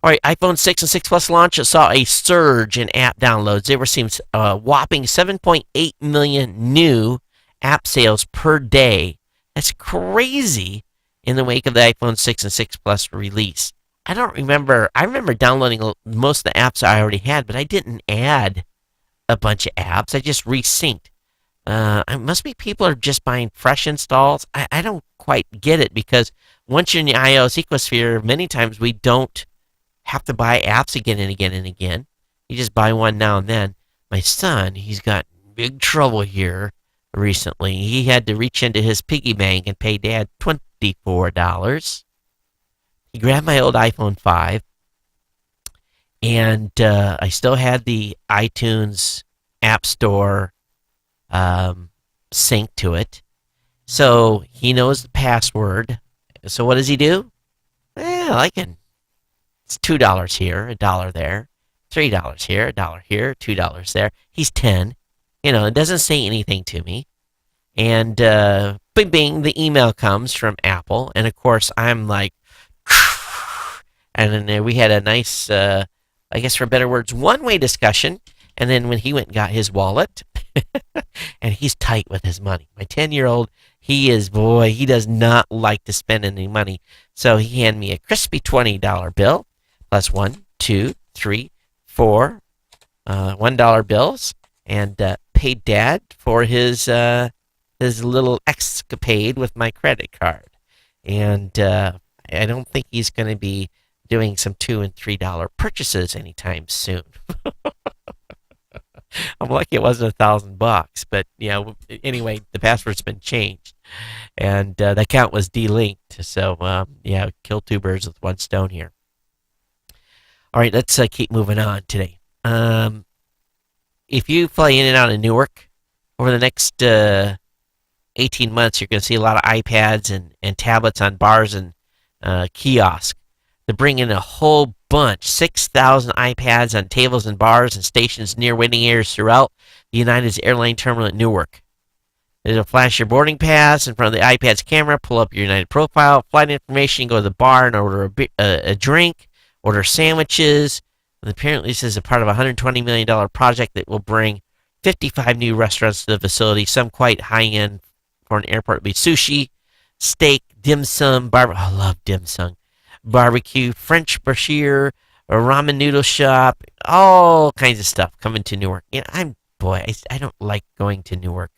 All right, iPhone 6 and 6 Plus launch saw a surge in app downloads. They were seeing a whopping 7.8 million new app sales per day. That's crazy in the wake of the iPhone 6 and 6 Plus release. I remember downloading most of the apps I already had, but I didn't add a bunch of apps. I just resynced. It must be people are just buying fresh installs. I don't quite get it because once you're in the iOS ecosphere, many times we don't have to buy apps again and again and again. You just buy one now and then. My son, he's got big trouble here recently. He had to reach into his piggy bank and pay Dad $24. He grabbed my old iPhone 5, and I still had the iTunes App Store sync to it. So he knows the password. So what does he do? Well, it's $2 here, $1 there, $3 here, $1 here, $2 there. He's 10. It doesn't say anything to me. And bing, bing, the email comes from Apple. And of course, I'm like, and then we had a nice, I guess for better words, one-way discussion. And then when he went and got his wallet, and he's tight with his money. My 10-year-old, he does not like to spend any money. So he handed me a crispy $20 bill, plus 1, 2, 3, 4 $1 bills, and paid Dad for his little escapade with my credit card. And I don't think he's going to be doing some $2 and $3 purchases anytime soon. I'm lucky it wasn't $1,000, but anyway, the password's been changed, and the account was delinked. So kill two birds with one stone here. All right, let's keep moving on today. If you fly in and out of Newark over the next 18 months, you're going to see a lot of iPads and tablets on bars and kiosks. They're bringing a whole bunch, 6,000 iPads on tables and bars and stations near waiting areas throughout the United's airline terminal at Newark. It'll flash your boarding pass in front of the iPad's camera, pull up your United profile, flight information, go to the bar and order a drink, order sandwiches. And apparently this is a part of a $120 million project that will bring 55 new restaurants to the facility, some quite high-end for an airport. It'll be sushi, steak, dim sum, I love dim sum. Barbecue, French brasserie, a ramen noodle shop, all kinds of stuff coming to Newark. I don't like going to Newark.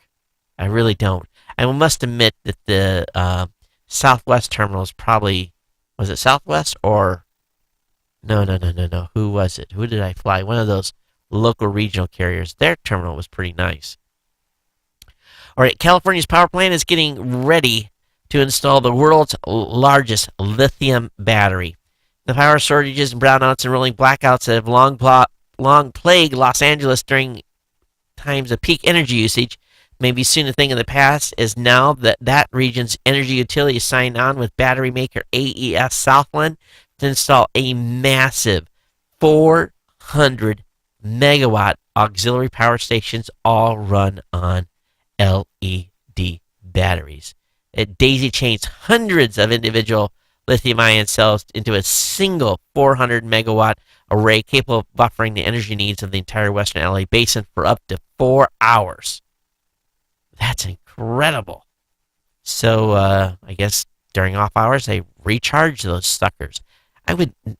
I really don't. I must admit that the Southwest terminal is probably, was it Southwest or no. Who was it? Who did I fly? One of those local regional carriers. Their terminal was pretty nice. All right, California's power plant is getting ready to install the world's largest lithium battery. The power shortages and brownouts and rolling blackouts that have long plagued Los Angeles during times of peak energy usage may be soon a thing of the past, as now that region's energy utility is signed on with battery maker AES Southland to install a massive 400 megawatt auxiliary power stations, all run on LED batteries. It daisy chains hundreds of individual lithium-ion cells into a single 400 megawatt array capable of buffering the energy needs of the entire western LA basin for up to 4 hours. That's incredible. So I guess during off hours they recharge those suckers.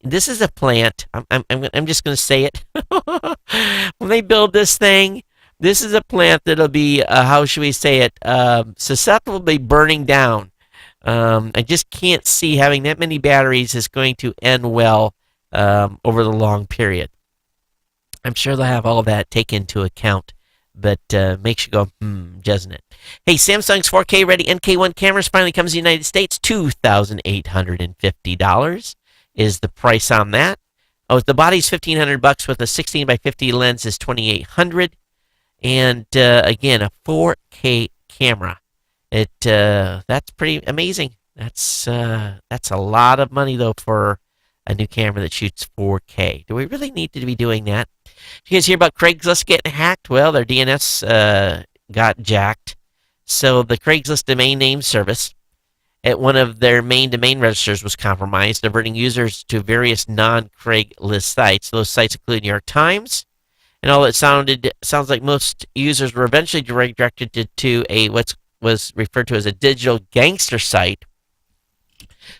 This is a plant. I'm just going to say it. When they build this thing, this is a plant that'll be, how should we say it, susceptible to be burning down. I just can't see having that many batteries is going to end well over the long period. I'm sure they'll have all that taken into account, but makes you go, doesn't it? Hey, Samsung's 4K ready NK1 cameras finally comes to the United States. $2,850 is the price on that. Oh, the body's $1,500 with a 16 by 50 lens is $2,800. And again, a 4K camera. That's pretty amazing. That's a lot of money though for a new camera that shoots 4K. Do we really need to be doing that? Did you guys hear about Craigslist getting hacked? Well, their DNS got jacked. So the Craigslist domain name service at one of their main domain registers was compromised, diverting users to various non-Craigslist sites. Those sites include New York Times, and all it sounds like most users were eventually redirected to a what was referred to as a digital gangster site.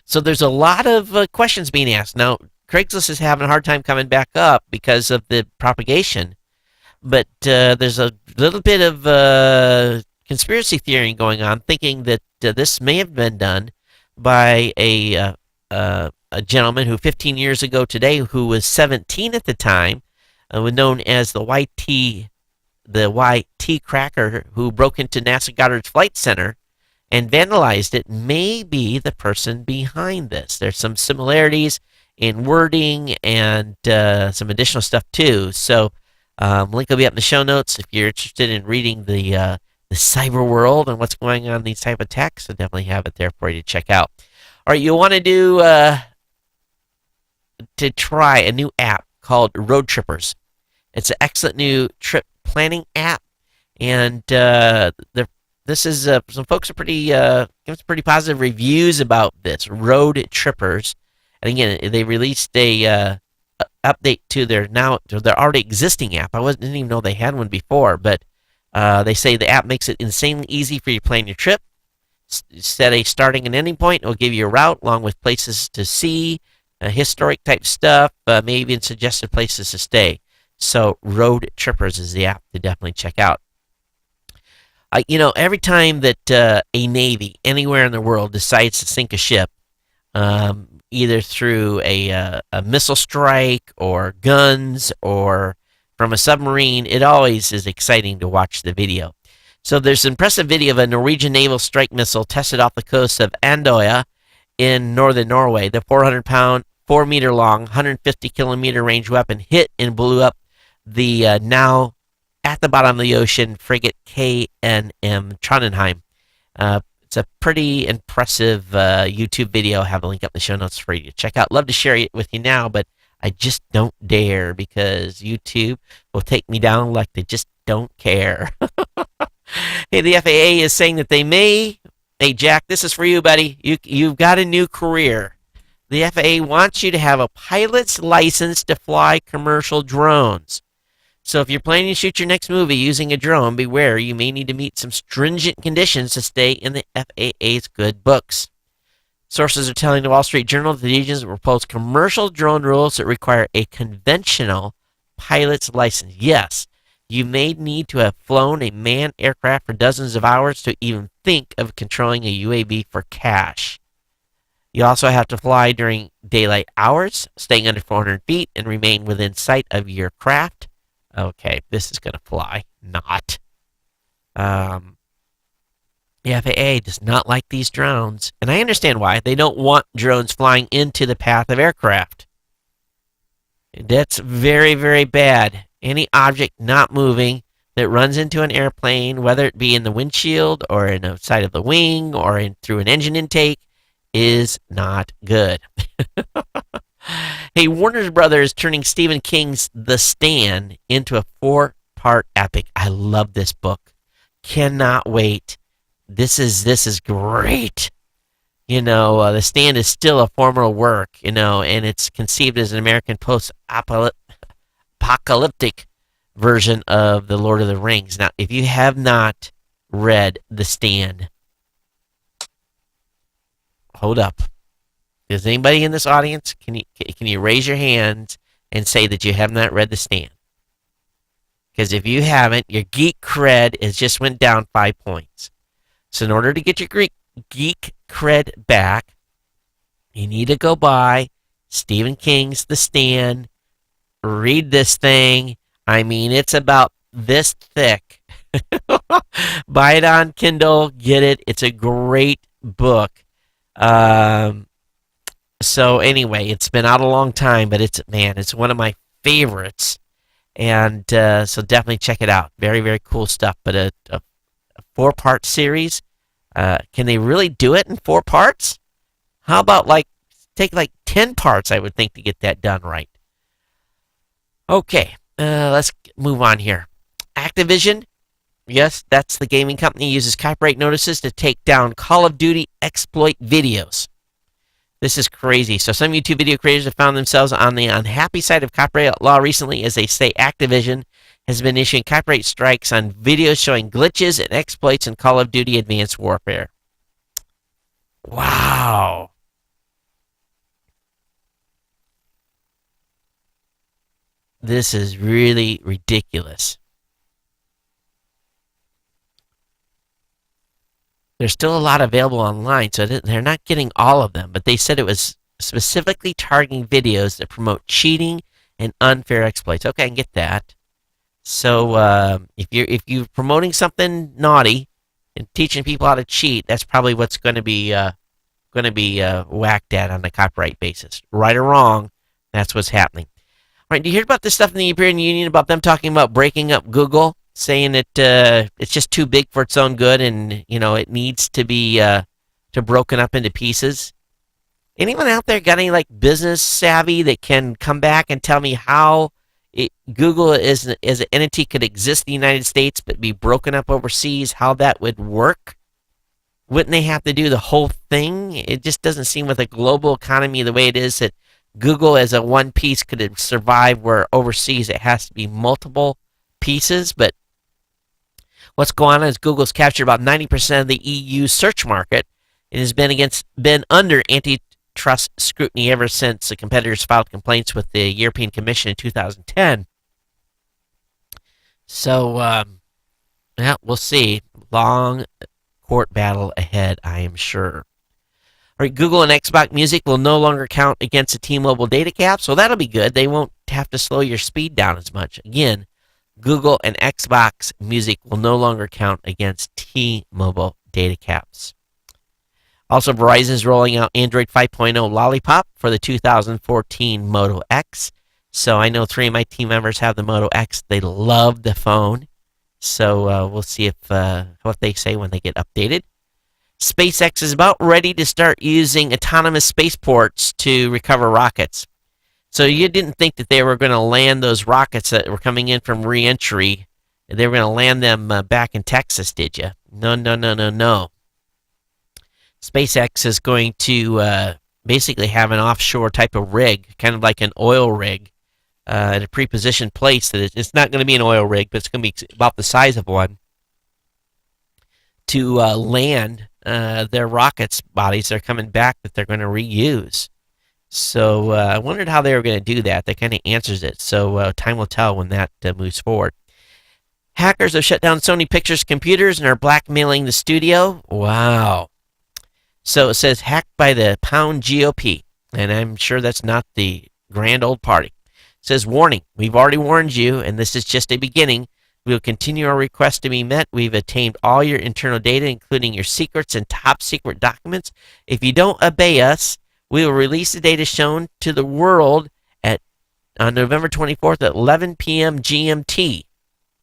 So there's a lot of questions being asked. Now, Craigslist is having a hard time coming back up because of the propagation, but there's a little bit of conspiracy theory going on, thinking that this may have been done by a gentleman who 15 years ago today, who was 17 at the time, was known as the YT cracker, who broke into NASA Goddard Flight Center and vandalized it, may be the person behind this. There's some similarities in wording and some additional stuff too. So link will be up in the show notes if you're interested in reading the cyber world and what's going on in these type of techs. So definitely have it there for you to check out. All right, you want to do to try a new app called Road Trippers. It's an excellent new trip planning app, and this is some folks are pretty giving pretty positive reviews about this Road Trippers. And again, they released a update to their already existing app. I didn't even know they had one before, but they say the app makes it insanely easy for you to plan your trip. Set a starting and ending point. It will give you a route along with places to see, historic type stuff, maybe even suggested places to stay. So Road Trippers is the app to definitely check out. Every time that a Navy anywhere in the world decides to sink a ship, either through a missile strike or guns or from a submarine. It always is exciting to watch the video. So there's an impressive video of a Norwegian naval strike missile tested off the coast of Andøya in northern Norway. The 400-pound, 4-meter long, 150-kilometer range weapon hit and blew up the now at the bottom of the ocean frigate KNM Trondheim. It's a pretty impressive YouTube video. I have a link up in the show notes for you to check out. Love to share it with you now, but I just don't dare because YouTube will take me down like they just don't care. Hey, the FAA is saying that they may. Hey, Jack, this is for you, buddy. You've got a new career. The FAA wants you to have a pilot's license to fly commercial drones. So if you're planning to shoot your next movie using a drone, beware, you may need to meet some stringent conditions to stay in the FAA's good books. Sources are telling the Wall Street Journal that the agency will propose commercial drone rules that require a conventional pilot's license. Yes, you may need to have flown a manned aircraft for dozens of hours to even think of controlling a UAV for cash. You also have to fly during daylight hours, staying under 400 feet, and remain within sight of your craft. Okay, this is going to fly. Not. The FAA does not like these drones, and I understand why. They don't want drones flying into the path of aircraft. That's very, very bad. Any object not moving that runs into an airplane, whether it be in the windshield or in the side of the wing or through an engine intake, is not good. Hey, Warner Brothers turning Stephen King's The Stand into a 4-part epic. I love this book. Cannot wait. This is great. The Stand is still a formal work, and it's conceived as an American post-apocalyptic version of The Lord of the Rings. Now, if you have not read The Stand, hold up. Is anybody in this audience? Can you raise your hands and say that you have not read The Stand? Because if you haven't, your geek cred has just went down 5 points. So in order to get your geek cred back, you need to go buy Stephen King's The Stand. Read this thing. I mean, it's about this thick. Buy it on Kindle. Get it. It's a great book. So anyway, it's been out a long time, but it's one of my favorites. And so definitely check it out. Very, very cool stuff. But a 4-part series, can they really do it in 4 parts? How about take 10 parts, I would think, to get that done right. Okay, let's move on here. Activision, yes, that's the gaming company, uses copyright notices to take down Call of Duty exploit videos. This is crazy. So some YouTube video creators have found themselves on the unhappy side of copyright law recently, as they say Activision has been issuing copyright strikes on videos showing glitches and exploits in Call of Duty Advanced Warfare. Wow. This is really ridiculous. There's still a lot available online, so they're not getting all of them, but they said it was specifically targeting videos that promote cheating and unfair exploits. Okay, I can get that. So if you're promoting something naughty and teaching people how to cheat, that's probably what's going to be whacked at on a copyright basis. Right or wrong, that's what's happening. All right, do you hear about this stuff in the European Union about them talking about breaking up Google? Saying that it's just too big for its own good, and it needs to be broken up into pieces. Anyone out there got any business savvy that can come back and tell me how Google as an entity could exist in the United States but be broken up overseas? How that would work? Wouldn't they have to do the whole thing? It just doesn't seem with a global economy the way it is that Google as a one piece could survive, where overseas it has to be multiple pieces. But what's going on is Google's captured about 90% of the EU search market and has been under antitrust scrutiny ever since the competitors filed complaints with the European Commission in 2010. So, we'll see. Long court battle ahead, I am sure. All right, Google and Xbox Music will no longer count against the T-Mobile data cap, so that'll be good. They won't have to slow your speed down as much. Again, Google and Xbox Music will no longer count against T-Mobile data caps. Also, Verizon is rolling out Android 5.0 Lollipop for the 2014 Moto X. So I know 3 of my team members have the Moto X. They love the phone. So we'll see if what they say when they get updated. SpaceX is about ready to start using autonomous spaceports to recover rockets. So you didn't think that they were going to land those rockets that were coming in from re-entry. They were going to land them back in Texas, did you? No. SpaceX is going to basically have an offshore type of rig, kind of like an oil rig, at a pre-positioned place. That it's not going to be an oil rig, but it's going to be about the size of one, to land their rockets bodies that are coming back that they're going to reuse. So I wondered how they were going to do that. That kind of answers it. So time will tell when that moves forward. Hackers have shut down Sony Pictures computers and are blackmailing the studio. Wow. So it says hacked by the Pound GOP, and I'm sure that's not the grand old party. It says, warning, we've already warned you, and this is just a beginning. We will continue our request to be met. We've obtained all your internal data, including your secrets and top secret documents. If you don't obey us, we will release the data shown to the world on November 24th at 11 p.m. GMT.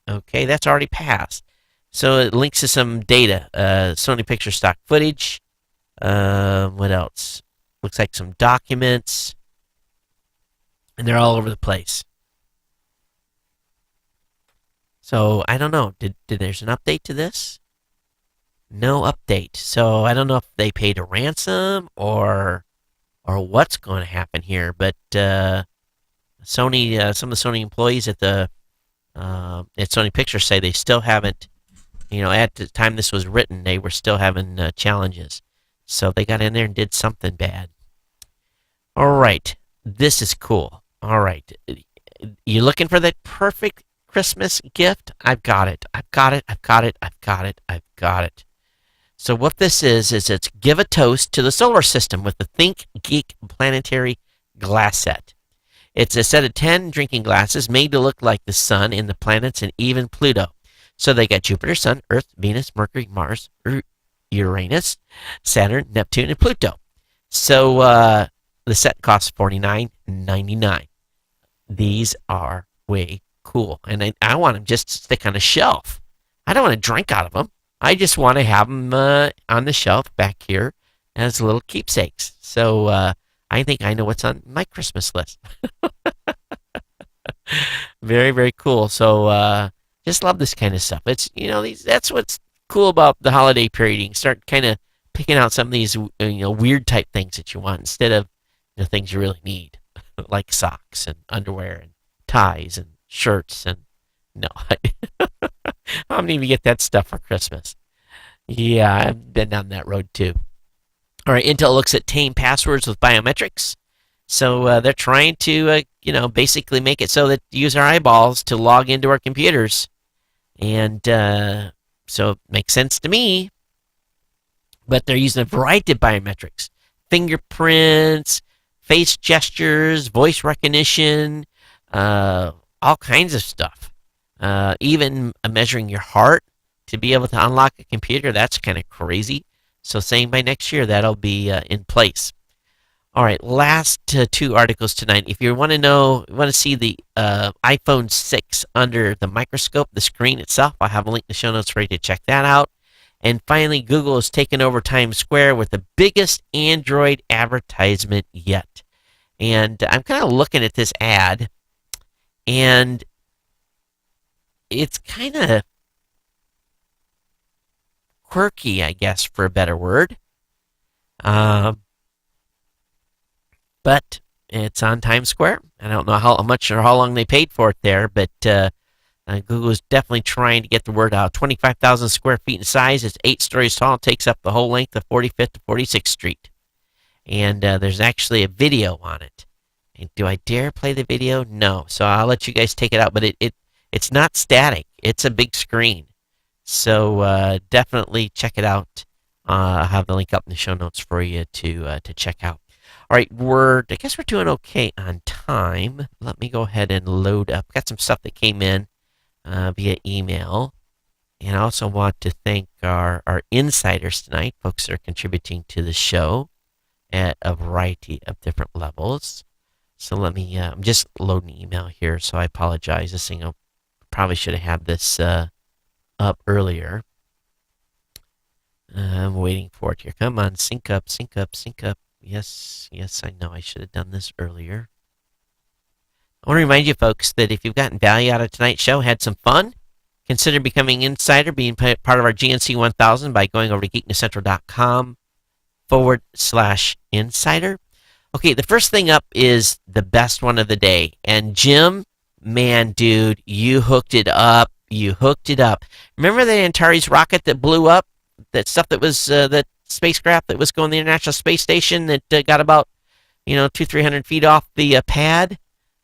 Okay, that's already passed. So it links to some data, Sony Pictures stock footage. What else? Looks like some documents. And they're all over the place. So I don't know. Did there's an update to this? No update. So I don't know if they paid a ransom or what's going to happen here. But Sony, some of the Sony employees at Sony Pictures say they still haven't. At the time this was written, they were still having challenges. So they got in there and did something bad. All right, this is cool. All right, you looking for that perfect Christmas gift? I've got it. So what this is it's give a toast to the solar system with the Think Geek planetary glass set. It's a set of 10 drinking glasses made to look like the sun and the planets and even Pluto. So they got Jupiter, Sun, Earth, Venus, Mercury, Mars, Uranus, Saturn, Neptune, and Pluto. So the set costs $49.99. These are way cool, and I want them just to stick on a shelf. I don't want to drink out of them. I just want to have them on the shelf back here as little keepsakes. So I think I know what's on my Christmas list. Very, very cool. So just love this kind of stuff. It's that's what's cool about the holiday period. You can start kind of picking out some of these weird type things that you want instead of things you really need, like socks and underwear and ties and shirts. And no, I don't even get that stuff for Christmas. Yeah, I've been down that road too. All right, Intel looks at tame passwords with biometrics. So they're trying to basically make it so that use our eyeballs to log into our computers. And so it makes sense to me. But they're using a variety of biometrics. Fingerprints, face gestures, voice recognition, all kinds of stuff. Even measuring your heart to be able to unlock a computer. That's kind of crazy. So saying by next year that'll be in place. All right, last 2 articles tonight. If you want to see the iPhone 6 under the microscope, the screen itself, I'll have a link in the show notes for you to check that out. And finally, Google has taken over Times Square with the biggest Android advertisement yet. And I'm kind of looking at this ad, and it's kind of quirky, I guess, for a better word. But it's on Times Square. I don't know how much or how long they paid for it there, but Google is definitely trying to get the word out. 25,000 square feet in size. It's 8 stories tall. It takes up the whole length of 45th to 46th Street. And there's actually a video on it. And do I dare play the video? No. So I'll let you guys take it out. But it's not static. It's a big screen. So definitely check it out I'll have the link up in the show notes for you to check out. All right, I guess we're doing okay on time. Let me go ahead and load up. Got some stuff that came in via email. And I also want to thank our insiders tonight, folks that are contributing to the show at a variety of different levels. So let me, I'm just loading email here, so I apologize. This thing, I probably should have had this up earlier. I'm waiting for it here. Come on, sync up, sync up, sync up. Yes, I know I should have done this earlier. I want to remind you, folks, that if you've gotten value out of tonight's show, had some fun, consider becoming an insider, being part of our GNC 1000 by going over to geeknewscentral.com/insider. Okay, the first thing up is the best one of the day. And Jim, man, dude, you hooked it up. You hooked it up. Remember the Antares rocket that blew up? That stuff that was, that spacecraft that was going to the International Space Station that got about, 200-300 feet off the pad?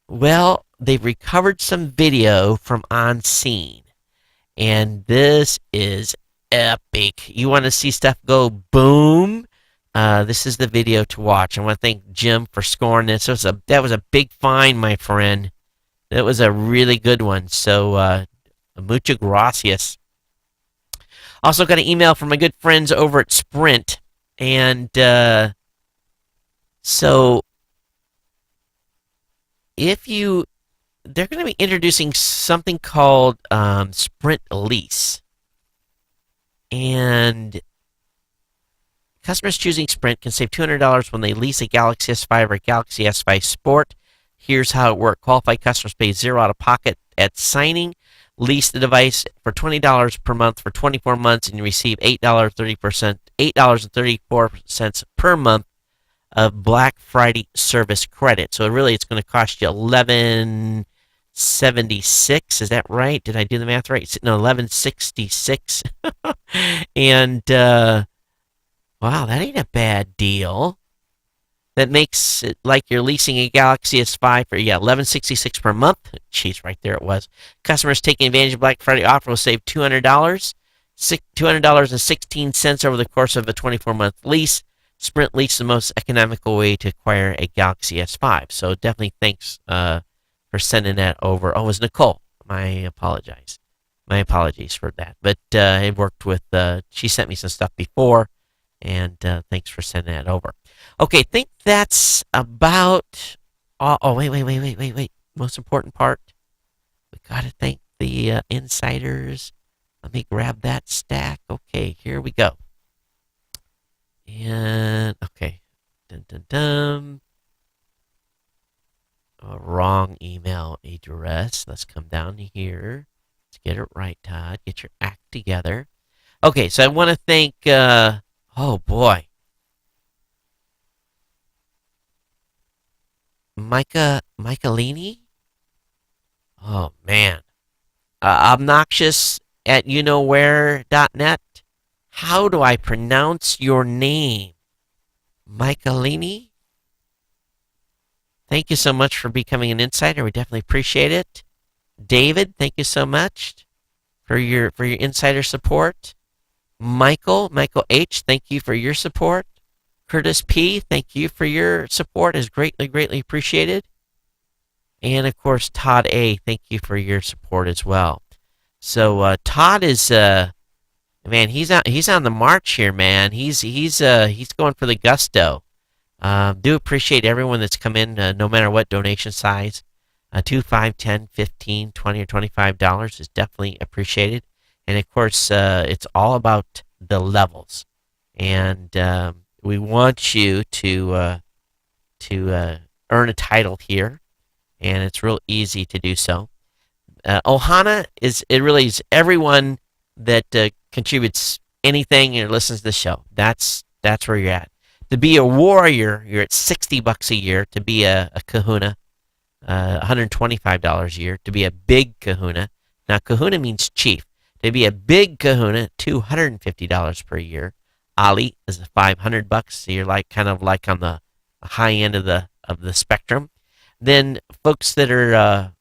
Well, they've recovered some video from on scene. And this is epic. You want to see stuff go boom? This is the video to watch. I want to thank Jim for scoring this. That was a big find, my friend. That was a really good one. So, muchas gracias. Also got an email from my good friends over at Sprint. And so, they're going to be introducing something called Sprint Lease. And customers choosing Sprint can save $200 when they lease a Galaxy S5 or Galaxy S5 Sport. Here's how it works. Qualified customers pay $0 out of pocket at signing. Lease the device for $20 per month for 24 months, and you receive $8.34 per month of Black Friday service credit. So really, it's going to cost you $11.76. Is that right? Did I do the math right? No, $11.66. And wow, that ain't a bad deal. That makes it like you're leasing a Galaxy S5 for $11.66 per month. Jeez, right there it was. Customers taking advantage of Black Friday offer will save $200, $200.16 over the course of a 24-month lease. Sprint Lease is the most economical way to acquire a Galaxy S5. So definitely thanks for sending that over. Oh, it was Nicole. My apologies for that. But it worked with, she sent me some stuff before, and thanks for sending that over. Okay, I think that's about, wait. Most important part, we got to thank the insiders. Let me grab that stack. Okay, here we go. And, okay. Wrong email address. Let's come down here. Let's get it right, Todd. Get your act together. Okay, so I want to thank, oh boy. Michelini? Oh, man. Obnoxious at youknowwhere.net. How do I pronounce your name? Michelini? Thank you so much for becoming an insider. We definitely appreciate it. David, thank you so much for your insider support. Michael H., thank you for your support. Curtis P., thank you for your support. Is greatly appreciated. And of course, Todd A., thank you for your support as well. So Todd is man, he's on the march here, man. He's going for the gusto. Do appreciate everyone that's come in, no matter what donation size. $2, $5, $10, $15, $20, or $25 is definitely appreciated. And of course, it's all about the levels. And we want you to earn a title here, and it's real easy to do so. Ohana really is everyone that contributes anything or listens to the show. That's where you're at. To be a warrior, you're at $60 a year. To be a kahuna, $125 a year. To be a big kahuna, now kahuna means chief. To be a big kahuna, $250 per year. Ali is $500, so you're kind of on the high end of the spectrum. Then folks that are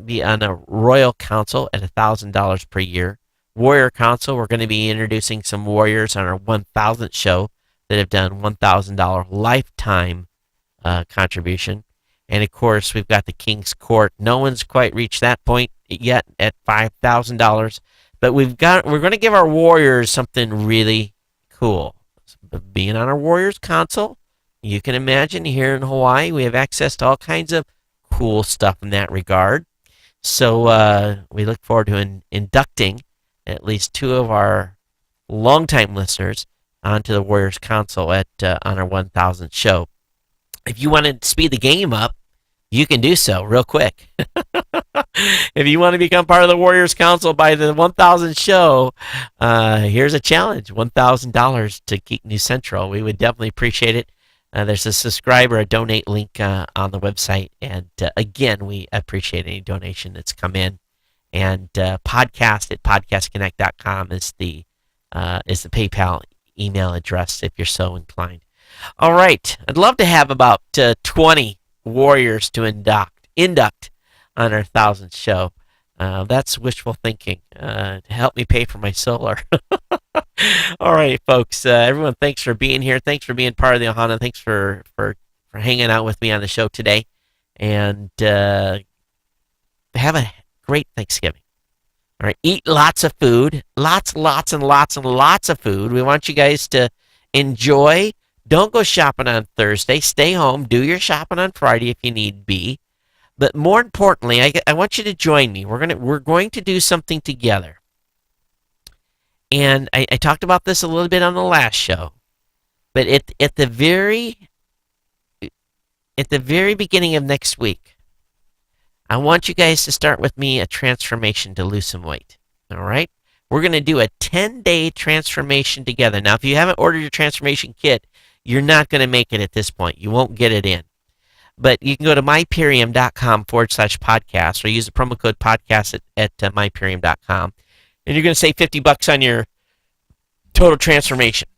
be on a royal council at $1,000 per year. Warrior Council. We're going to be introducing some warriors on our 1000th show that have done $1,000 lifetime contribution. And of course, we've got the King's Court. No one's quite reached that point yet at $5,000, but we're going to give our warriors something really cool. Being on our Warriors Council, you can imagine here in Hawaii, we have access to all kinds of cool stuff in that regard. So we look forward to inducting at least 2 of our longtime listeners onto the Warriors Council on our 1000th show. If you want to speed the game up, you can do so real quick. If you want to become part of the Warriors Council by the 1000th show, here's a challenge: $1,000 to Geek News Central. We would definitely appreciate it. There's a subscribe or a donate link on the website. And again, we appreciate any donation that's come in. And podcast at podcastconnect.com is the PayPal email address if you're so inclined. All right. I'd love to have about 20 warriors to induct on our 1000th show. That's wishful thinking to help me pay for my solar. All right, folks. Everyone, thanks for being here. Thanks for being part of the Ohana. Thanks for hanging out with me on the show today. And have a great Thanksgiving. All right, eat lots of food. Lots and lots of food. We want you guys to enjoy. Don't go shopping on Thursday. Stay home. Do your shopping on Friday if you need be. But more importantly, I want you to join me. We're going to do something together. And I talked about this a little bit on the last show. But at the very beginning of next week, I want you guys to start with me a transformation to lose some weight. All right? We're going to do a 10-day transformation together. Now, if you haven't ordered your transformation kit, you're not going to make it at this point. You won't get it in. But you can go to myperium.com/podcast or use the promo code podcast at myperium.com. And you're going to save $50 on your total transformation.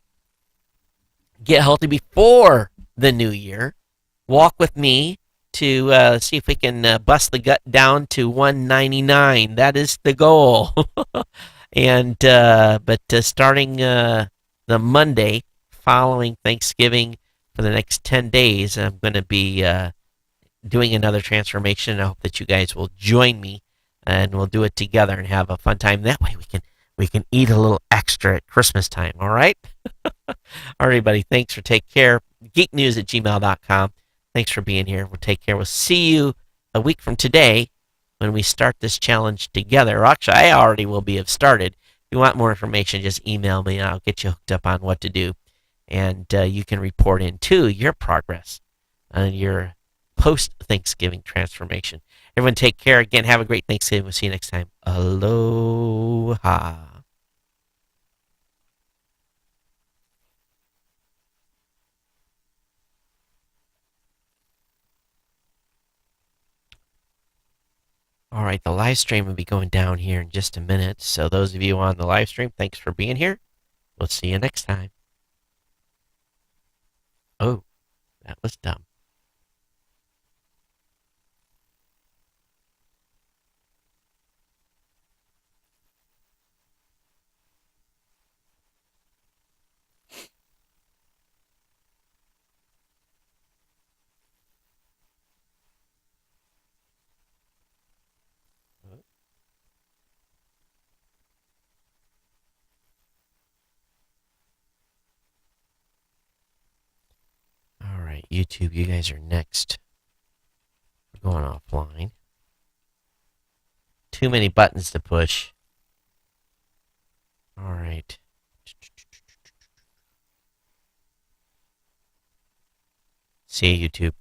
Get healthy before the new year. Walk with me to see if we can bust the gut down to 199. That is the goal. And starting the Monday following Thanksgiving for the next 10 days, I'm going to be doing another transformation. I hope that you guys will join me, and we'll do it together and have a fun time. That way we can eat a little extra at Christmas time. All right? All right, everybody. Thanks for taking care. geeknews@gmail.com. Thanks for being here. We'll take care. We'll see you a week from today when we start this challenge together. Or actually, I already will have started. If you want more information, just email me, and I'll get you hooked up on what to do. And you can report in, too, your progress on your post-Thanksgiving transformation. Everyone take care. Again, have a great Thanksgiving. We'll see you next time. Aloha. All right, the live stream will be going down here in just a minute. So those of you on the live stream, thanks for being here. We'll see you next time. Oh, that was dumb. YouTube, you guys are next. We're going offline. Too many buttons to push. All right. See you, YouTube.